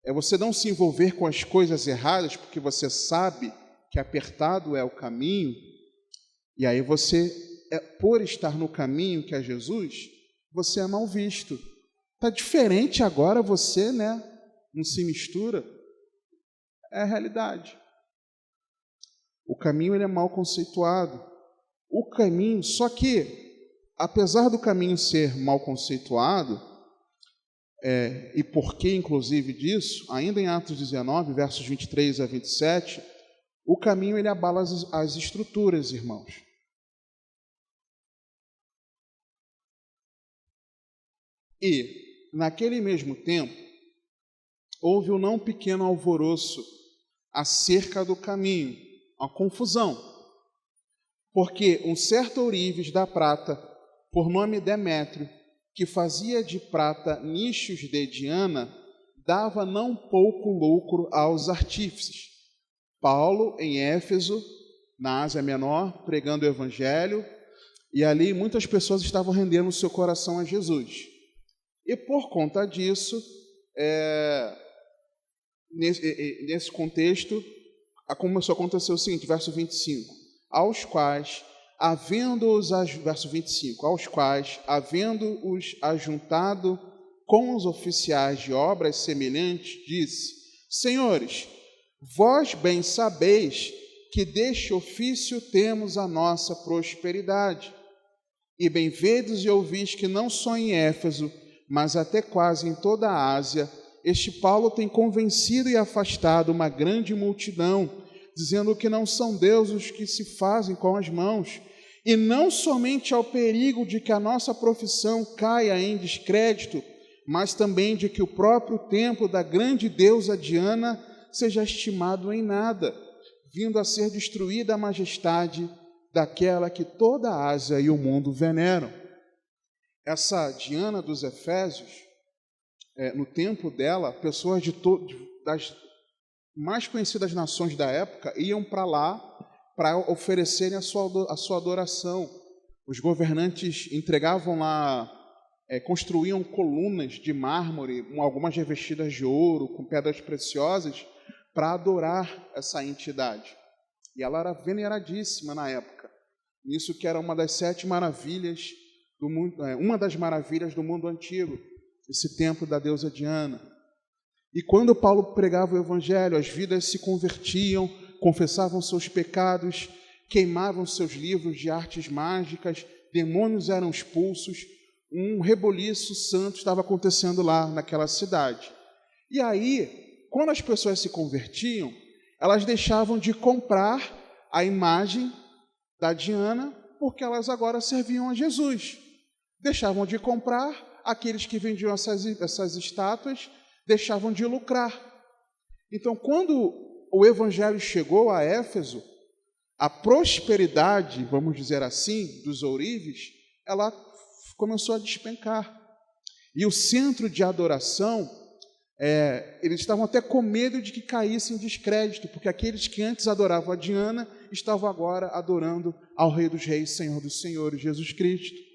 É você não se envolver com as coisas erradas, porque você sabe que apertado é o caminho, e aí você, por estar no caminho que é Jesus, você é mal visto. Está diferente agora você, né? Não se mistura. É a realidade. O caminho ele é mal conceituado. O caminho, só que, apesar do caminho ser mal conceituado, e por que, inclusive, disso, ainda em Atos 19, versos 23 a 27, o caminho ele abala as estruturas, irmãos. E, naquele mesmo tempo, houve um não pequeno alvoroço acerca do caminho, uma confusão, porque um certo ourives da prata, por nome Demétrio, que fazia de prata nichos de Diana, dava não pouco lucro aos artífices. Paulo, em Éfeso, na Ásia Menor, pregando o Evangelho, e ali muitas pessoas estavam rendendo o seu coração a Jesus. E por conta disso, nesse contexto, começou a acontecer o seguinte, verso 25, aos quais, verso 25, aos quais, havendo-os ajuntado com os oficiais de obras semelhantes, disse, senhores, vós bem sabeis que deste ofício temos a nossa prosperidade, e bem vedes e ouvis que não só em Éfeso, mas até quase em toda a Ásia, este Paulo tem convencido e afastado uma grande multidão, dizendo que não são deuses que se fazem com as mãos, e não somente ao perigo de que a nossa profissão caia em descrédito, mas também de que o próprio templo da grande deusa Diana seja estimado em nada, vindo a ser destruída a majestade daquela que toda a Ásia e o mundo veneram. Essa Diana dos Efésios, no templo dela, pessoas das mais conhecidas nações da época iam para lá para oferecerem a sua adoração. Os governantes entregavam lá, construíam colunas de mármore, algumas revestidas de ouro, com pedras preciosas, para adorar essa entidade. E ela era veneradíssima na época. Isso que era uma das 7 maravilhas do mundo, uma das maravilhas do mundo antigo, esse templo da deusa Diana. E quando Paulo pregava o evangelho, as vidas se convertiam, confessavam seus pecados, queimavam seus livros de artes mágicas, demônios eram expulsos, um reboliço santo estava acontecendo lá naquela cidade. E aí, quando as pessoas se convertiam, elas deixavam de comprar a imagem da Diana, porque elas agora serviam a Jesus. Deixavam de comprar, aqueles que vendiam essas estátuas deixavam de lucrar. Então, quando o evangelho chegou a Éfeso, a prosperidade, vamos dizer assim, dos ourives, ela começou a despencar. E o centro de adoração, eles estavam até com medo de que caísse em descrédito, porque aqueles que antes adoravam a Diana estavam agora adorando ao Rei dos Reis, Senhor dos Senhores, Jesus Cristo.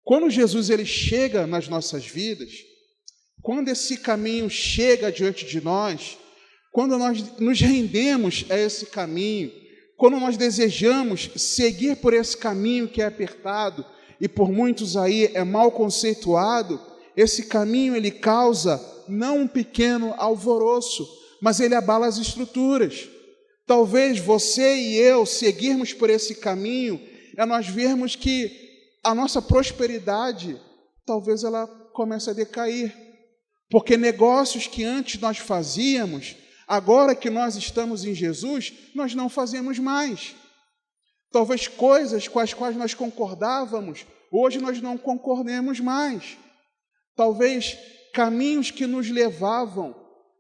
Quando Jesus ele chega nas nossas vidas, quando esse caminho chega diante de nós, quando nós nos rendemos a esse caminho, quando nós desejamos seguir por esse caminho que é apertado e por muitos aí é mal conceituado, esse caminho ele causa não um pequeno alvoroço, mas ele abala as estruturas. Talvez você e eu seguirmos por esse caminho, nós vermos que a nossa prosperidade, talvez ela comece a decair. Porque negócios que antes nós fazíamos, agora que nós estamos em Jesus, nós não fazemos mais. Talvez coisas com as quais nós concordávamos, hoje nós não concordemos mais. Talvez caminhos que nos levavam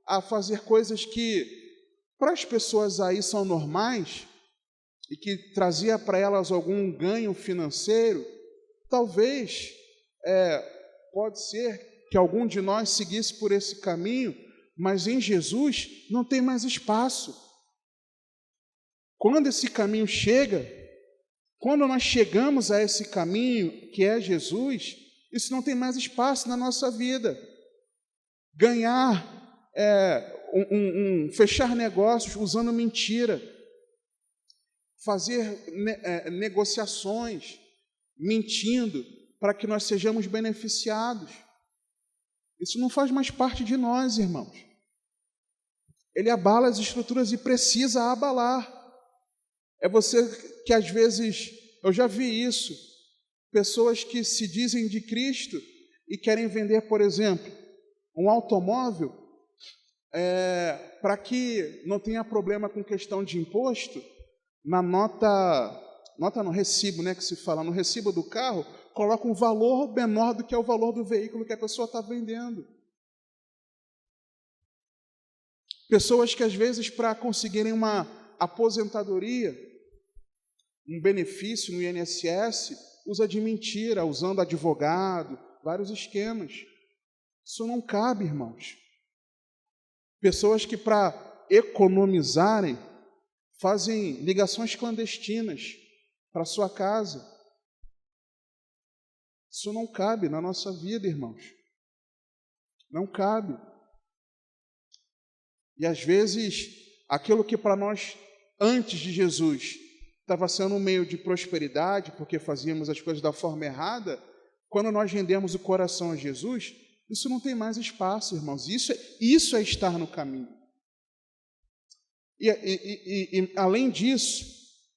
a fazer coisas que para as pessoas aí são normais e que trazia para elas algum ganho financeiro, talvez pode ser que algum de nós seguisse por esse caminho, mas em Jesus não tem mais espaço. Quando esse caminho chega, quando nós chegamos a esse caminho que é Jesus, isso não tem mais espaço na nossa vida. Ganhar, fechar negócios usando mentira, fazer negociações, mentindo, para que nós sejamos beneficiados. Isso não faz mais parte de nós, irmãos. Ele abala as estruturas e precisa abalar. É você que às vezes, eu já vi isso, pessoas que se dizem de Cristo e querem vender, por exemplo, um automóvel para que não tenha problema com questão de imposto, na nota no recibo, né, que se fala, no recibo do carro, coloca um valor menor do que é o valor do veículo que a pessoa está vendendo. Pessoas que às vezes para conseguirem uma aposentadoria, um benefício no INSS, usa de mentira, usando advogado, vários esquemas. Isso não cabe, irmãos. Pessoas que para economizarem, fazem ligações clandestinas para sua casa. Isso não cabe na nossa vida, irmãos. Não cabe. E às vezes, aquilo que para nós, antes de Jesus, estava sendo um meio de prosperidade, porque fazíamos as coisas da forma errada, quando nós rendemos o coração a Jesus, isso não tem mais espaço, irmãos. Isso é estar no caminho. E além disso,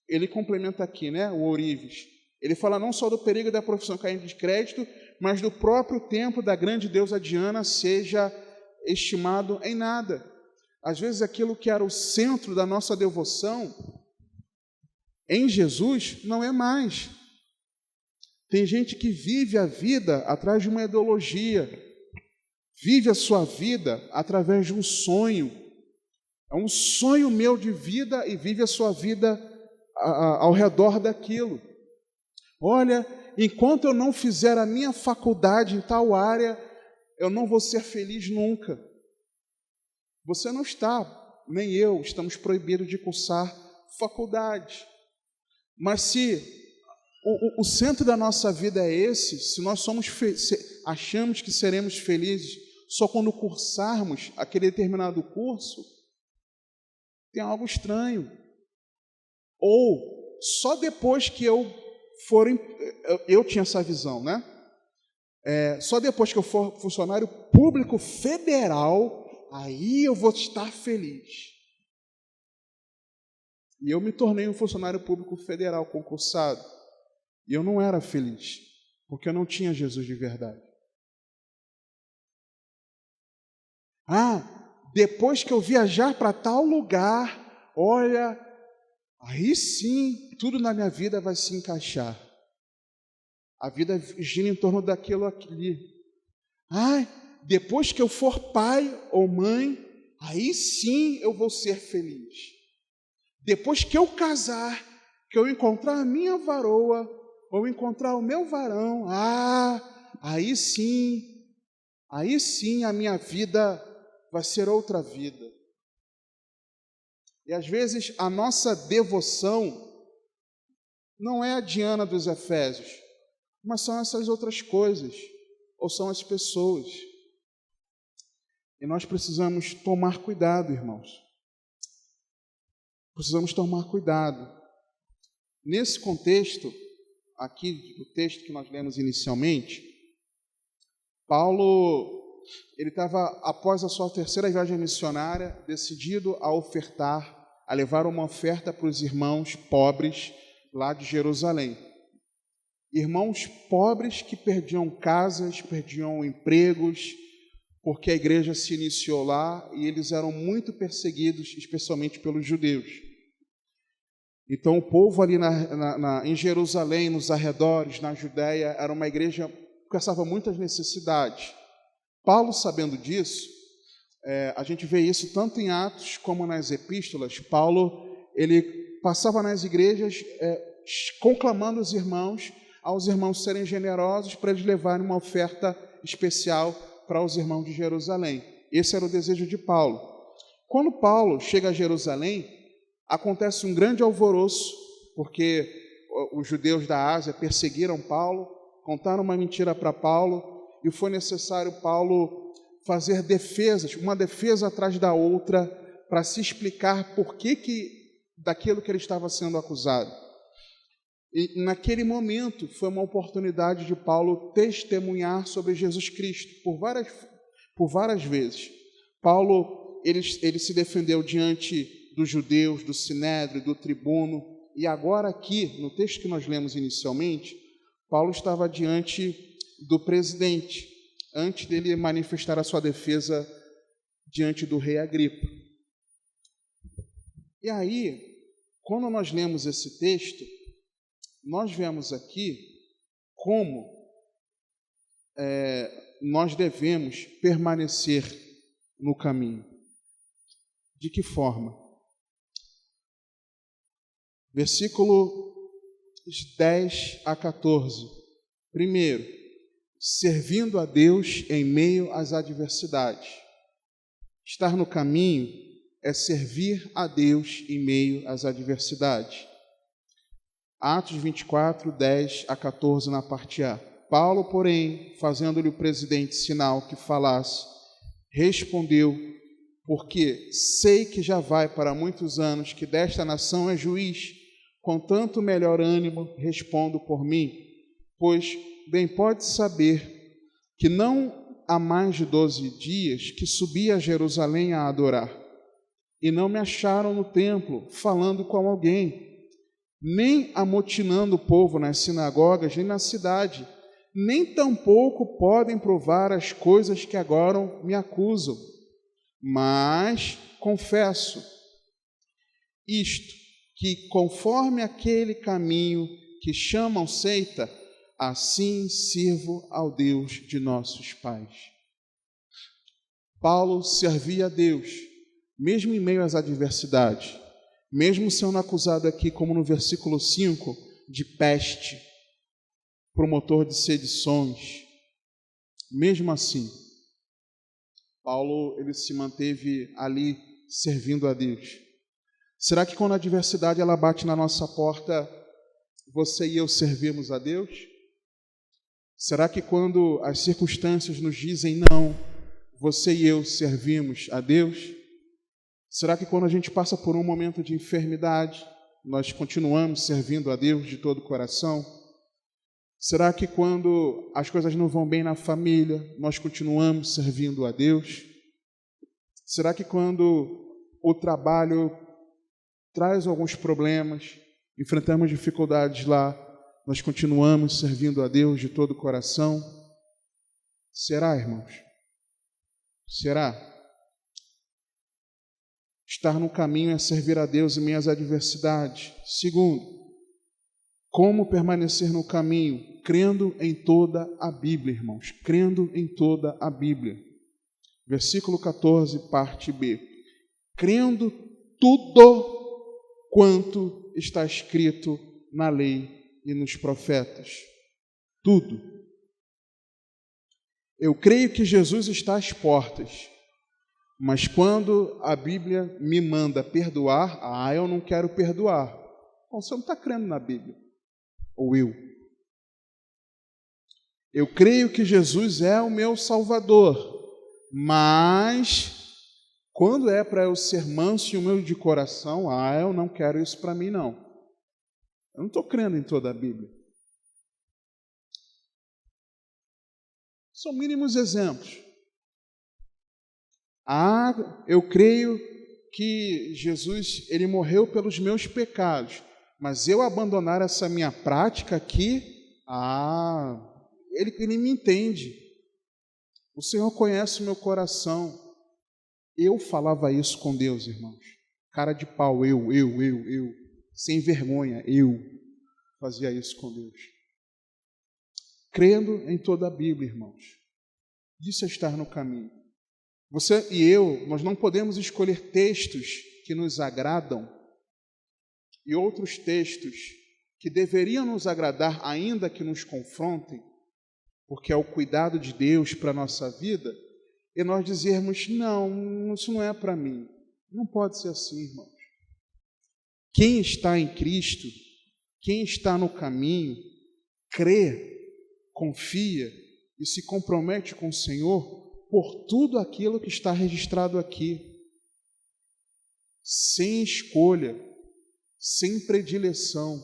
ele complementa aqui, né, o Ourives. Ele fala não só do perigo da profissão caindo de crédito, mas do próprio templo da grande deusa Diana seja estimado em nada. Às vezes aquilo que era o centro da nossa devoção, em Jesus, não é mais. Tem gente que vive a vida atrás de uma ideologia, vive a sua vida através de um sonho. É um sonho meu de vida e vive a sua vida ao redor daquilo. Olha, enquanto eu não fizer a minha faculdade em tal área, eu não vou ser feliz nunca. Você não está, nem eu, estamos proibidos de cursar faculdade. Mas se o centro da nossa vida é esse, se nós achamos que seremos felizes só quando cursarmos aquele determinado curso, tem algo estranho. Ou só depois que eu tinha essa visão, né? Só depois que eu for funcionário público federal, aí eu vou estar feliz. E eu me tornei um funcionário público federal concursado. E eu não era feliz, porque eu não tinha Jesus de verdade. Depois que eu viajar para tal lugar, olha, aí sim, tudo na minha vida vai se encaixar. A vida gira em torno daquilo ali. Depois que eu for pai ou mãe, aí sim eu vou ser feliz. Depois que eu casar, que eu encontrar a minha varoa, ou encontrar o meu varão, aí sim a minha vida vai ser outra vida. E às vezes a nossa devoção não é a Diana dos Efésios, mas são essas outras coisas, ou são as pessoas. E nós precisamos tomar cuidado, irmãos. Precisamos tomar cuidado. Nesse contexto, aqui do texto que nós lemos inicialmente, Paulo, ele estava, após a sua terceira viagem missionária, decidido a ofertar, a levar uma oferta para os irmãos pobres lá de Jerusalém. Irmãos pobres que perdiam casas, perdiam empregos, porque a igreja se iniciou lá e eles eram muito perseguidos, especialmente pelos judeus. Então, o povo ali em Jerusalém, nos arredores, na Judéia, era uma igreja que passava muitas necessidades. Paulo, sabendo disso, a gente vê isso tanto em Atos como nas epístolas. Paulo, ele passava nas igrejas conclamando aos irmãos serem generosos para eles levarem uma oferta especial para os irmãos de Jerusalém. Esse era o desejo de Paulo. Quando Paulo chega a Jerusalém, acontece um grande alvoroço, porque os judeus da Ásia perseguiram Paulo, contaram uma mentira para Paulo, e foi necessário Paulo fazer defesas, uma defesa atrás da outra, para se explicar por que daquilo que ele estava sendo acusado. E naquele momento foi uma oportunidade de Paulo testemunhar sobre Jesus Cristo por várias vezes. Paulo ele se defendeu diante dos judeus, do sinédrio, do tribuno, e agora aqui, no texto que nós lemos inicialmente, Paulo estava diante do presidente, antes dele manifestar a sua defesa diante do rei Agripa. E aí, quando nós lemos esse texto, nós vemos aqui como nós devemos permanecer no caminho. De que forma? Versículo 10 a 14. Primeiro, servindo a Deus em meio às adversidades. Estar no caminho é servir a Deus em meio às adversidades. Atos 24, 10 a 14, na parte A. Paulo, porém, fazendo-lhe o presidente sinal que falasse, respondeu: porque sei que já vai para muitos anos que desta nação é juiz, com tanto melhor ânimo respondo por mim, pois bem pode saber que não há mais de 12 dias que subi a Jerusalém a adorar, e não me acharam no templo, falando com alguém, nem amotinando o povo nas sinagogas, nem na cidade, nem tampouco podem provar as coisas que agora me acusam. Mas confesso isto, que conforme aquele caminho que chamam seita, assim sirvo ao Deus de nossos pais. Paulo servia a Deus, mesmo em meio às adversidades, mesmo sendo acusado aqui, como no versículo 5, de peste, promotor de sedições. Mesmo assim, Paulo ele se manteve ali servindo a Deus. Será que quando a adversidade ela bate na nossa porta, você e eu servimos a Deus? Será que quando as circunstâncias nos dizem não, você e eu servimos a Deus? Será que quando a gente passa por um momento de enfermidade, nós continuamos servindo a Deus de todo o coração? Será que quando as coisas não vão bem na família, nós continuamos servindo a Deus? Será que quando o trabalho traz alguns problemas, enfrentamos dificuldades lá, nós continuamos servindo a Deus de todo o coração? Será, irmãos? Será? Estar no caminho é servir a Deus em meio às adversidades. Segundo, como permanecer no caminho? Crendo em toda a Bíblia, irmãos. Crendo em toda a Bíblia. Versículo 14, parte B. Crendo tudo quanto está escrito na lei e nos profetas. Tudo. Eu creio que Jesus está às portas, mas quando a Bíblia me manda perdoar, eu não quero perdoar. Bom, você não está crendo na Bíblia. Ou eu. Eu creio que Jesus é o meu Salvador, mas quando é para eu ser manso e humilde de coração, eu não quero isso para mim, não. Eu não estou crendo em toda a Bíblia. São mínimos exemplos. Eu creio que Jesus, ele morreu pelos meus pecados, mas eu abandonar essa minha prática aqui, ele me entende. O Senhor conhece o meu coração. Eu falava isso com Deus, irmãos. Cara de pau, eu. Sem vergonha, eu fazia isso com Deus. Crendo em toda a Bíblia, irmãos. Isso é estar no caminho. Você e eu, nós não podemos escolher textos que nos agradam e outros textos que deveriam nos agradar, ainda que nos confrontem, porque é o cuidado de Deus para a nossa vida, e nós dizermos, não, isso não é para mim. Não pode ser assim, irmãos. Quem está em Cristo, quem está no caminho, crê, confia e se compromete com o Senhor por tudo aquilo que está registrado aqui, sem escolha, sem predileção.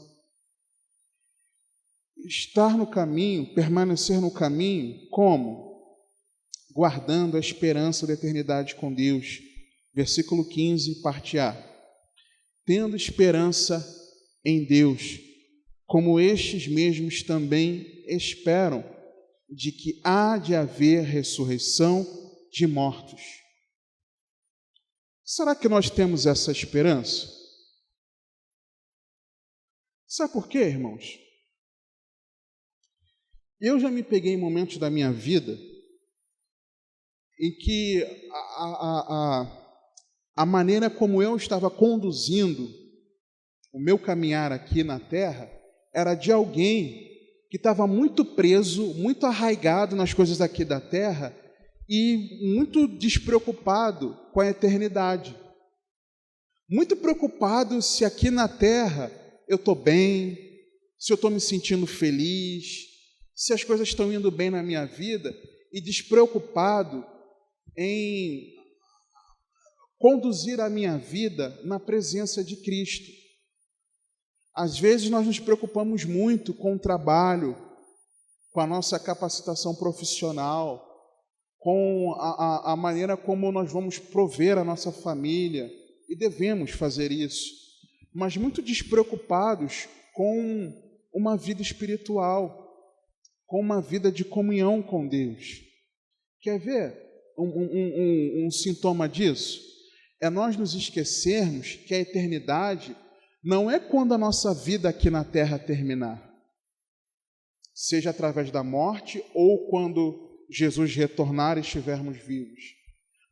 Estar no caminho, permanecer no caminho, como? Guardando a esperança da eternidade com Deus. Versículo 15, parte A. Tendo esperança em Deus, como estes mesmos também esperam, de que há de haver ressurreição de mortos. Será que nós temos essa esperança? Sabe por quê, irmãos? Eu já me peguei em momentos da minha vida em que a maneira como eu estava conduzindo o meu caminhar aqui na terra era de alguém que estava muito preso, muito arraigado nas coisas aqui da terra e muito despreocupado com a eternidade. Muito preocupado se aqui na terra eu estou bem, se eu estou me sentindo feliz, se as coisas estão indo bem na minha vida, e despreocupado em conduzir a minha vida na presença de Cristo. Às vezes nós nos preocupamos muito com o trabalho, com a nossa capacitação profissional, com a maneira como nós vamos prover a nossa família, e devemos fazer isso, mas muito despreocupados com uma vida espiritual, com uma vida de comunhão com Deus. Quer ver um sintoma disso? É nós nos esquecermos que a eternidade não é quando a nossa vida aqui na terra terminar, seja através da morte ou quando Jesus retornar e estivermos vivos.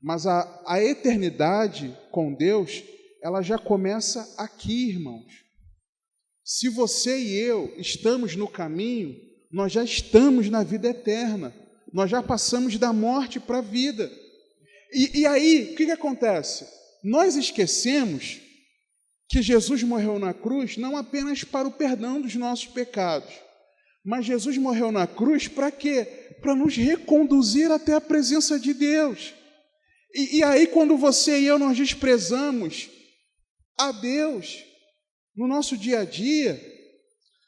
Mas a eternidade com Deus, ela já começa aqui, irmãos. Se você e eu estamos no caminho, nós já estamos na vida eterna. Nós já passamos da morte para a vida. E aí, o que acontece? Nós esquecemos que Jesus morreu na cruz não apenas para o perdão dos nossos pecados, mas Jesus morreu na cruz para quê? Para nos reconduzir até a presença de Deus. E aí, quando você e eu nós desprezamos a Deus no nosso dia a dia,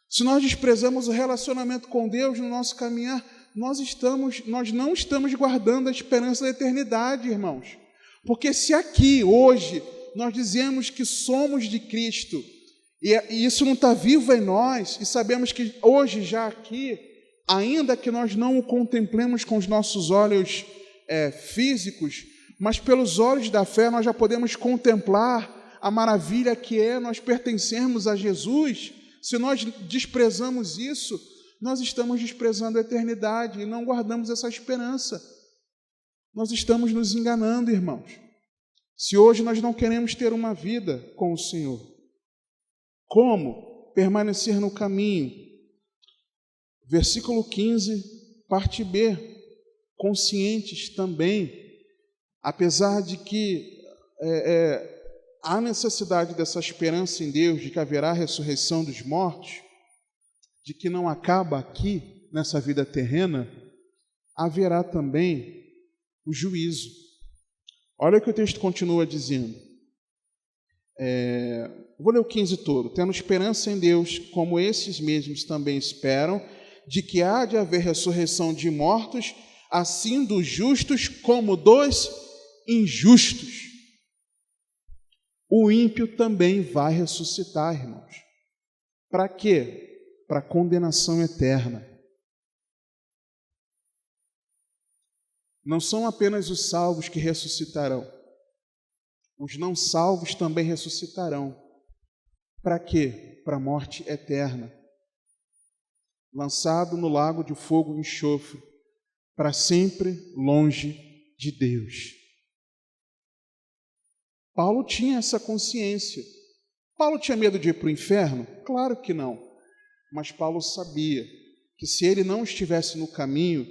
se nós desprezamos o relacionamento com Deus no nosso caminhar, nós não estamos guardando a esperança da eternidade, irmãos. Porque se aqui, hoje, nós dizemos que somos de Cristo, e isso não está vivo em nós, e sabemos que hoje, já aqui, ainda que nós não o contemplemos com os nossos olhos físicos, mas pelos olhos da fé nós já podemos contemplar a maravilha que é nós pertencermos a Jesus. Se nós desprezamos isso, nós estamos desprezando a eternidade e não guardamos essa esperança. Nós estamos nos enganando, irmãos. Se hoje nós não queremos ter uma vida com o Senhor, como permanecer no caminho? Versículo 15, parte B. Conscientes também, apesar de que há necessidade dessa esperança em Deus, de que haverá ressurreição dos mortos, de que não acaba aqui, nessa vida terrena, haverá também o juízo. Olha o que o texto continua dizendo. Vou ler o 15 todo. Tendo esperança em Deus, como esses mesmos também esperam, de que há de haver ressurreição de mortos, assim dos justos como dos injustos. O ímpio também vai ressuscitar, irmãos. Para quê? Para condenação eterna. Não são apenas os salvos que ressuscitarão. Os não salvos também ressuscitarão. Para quê? Para a morte eterna. Lançado no lago de fogo e enxofre, para sempre longe de Deus. Paulo tinha essa consciência. Paulo tinha medo de ir para o inferno? Claro que não. Mas Paulo sabia que se ele não estivesse no caminho,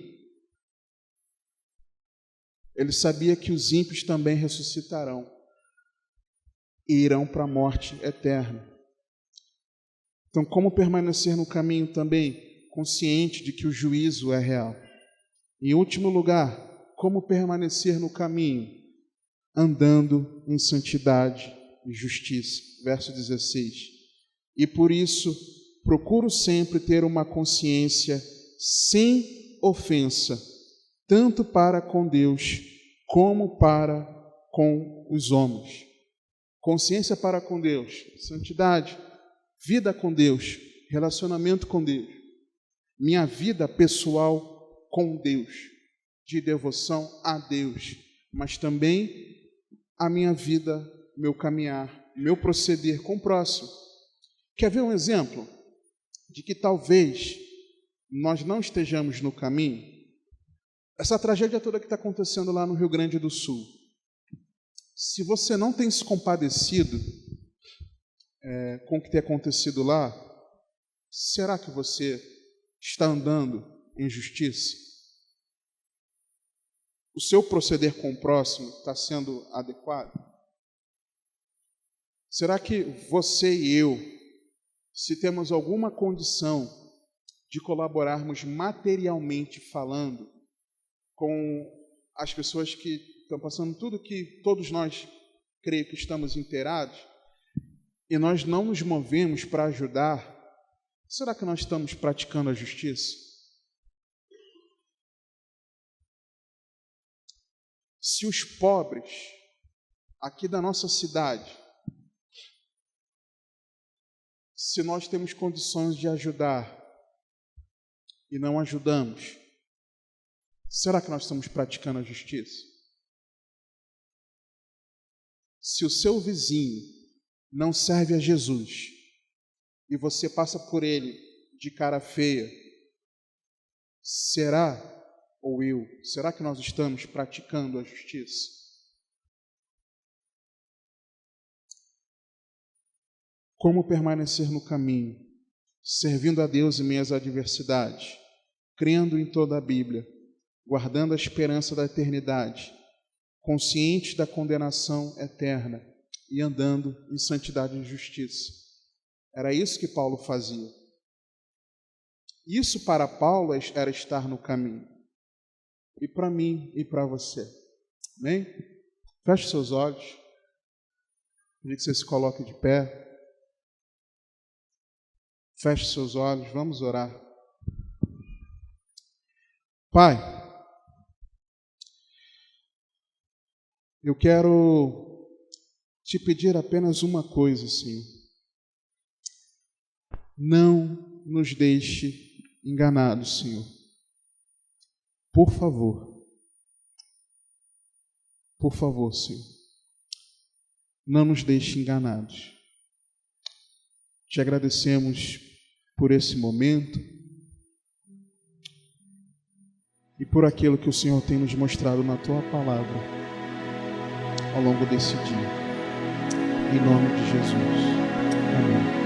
ele sabia que os ímpios também ressuscitarão e irão para a morte eterna. Então, como permanecer no caminho também? Consciente de que o juízo é real. Em último lugar, como permanecer no caminho? Andando em santidade e justiça. Verso 16. E por isso, procuro sempre ter uma consciência sem ofensa, tanto para com Deus, como para com os homens. Consciência para com Deus, santidade, vida com Deus, relacionamento com Deus. Minha vida pessoal com Deus, de devoção a Deus, mas também a minha vida, meu caminhar, meu proceder com o próximo. Quer ver um exemplo de que talvez nós não estejamos no caminho? Essa tragédia toda que está acontecendo lá no Rio Grande do Sul. Se você não tem se compadecido com o que tem acontecido lá, será que você está andando em justiça? O seu proceder com o próximo está sendo adequado? Será que você e eu, se temos alguma condição de colaborarmos materialmente falando com as pessoas que estão passando tudo que todos nós creio que estamos inteirados, e nós não nos movemos para ajudar, será que nós estamos praticando a justiça? Se os pobres aqui da nossa cidade, se nós temos condições de ajudar e não ajudamos, será que nós estamos praticando a justiça? Se o seu vizinho não serve a Jesus e você passa por ele de cara feia, será que nós estamos praticando a justiça? Como permanecer no caminho, servindo a Deus em meio às adversidades, crendo em toda a Bíblia, guardando a esperança da eternidade, conscientes da condenação eterna e andando em santidade e justiça. Era isso que Paulo fazia. Isso para Paulo era estar no caminho. E para mim e para você. Amém? Feche seus olhos. Queria que você se coloque de pé. Feche seus olhos, vamos orar. Pai, eu quero te pedir apenas uma coisa, Senhor. Não nos deixe enganados, Senhor. Por favor. Por favor, Senhor. Não nos deixe enganados. Te agradecemos por esse momento e por aquilo que o Senhor tem nos mostrado na Tua palavra ao longo desse dia. Em nome de Jesus. Amém.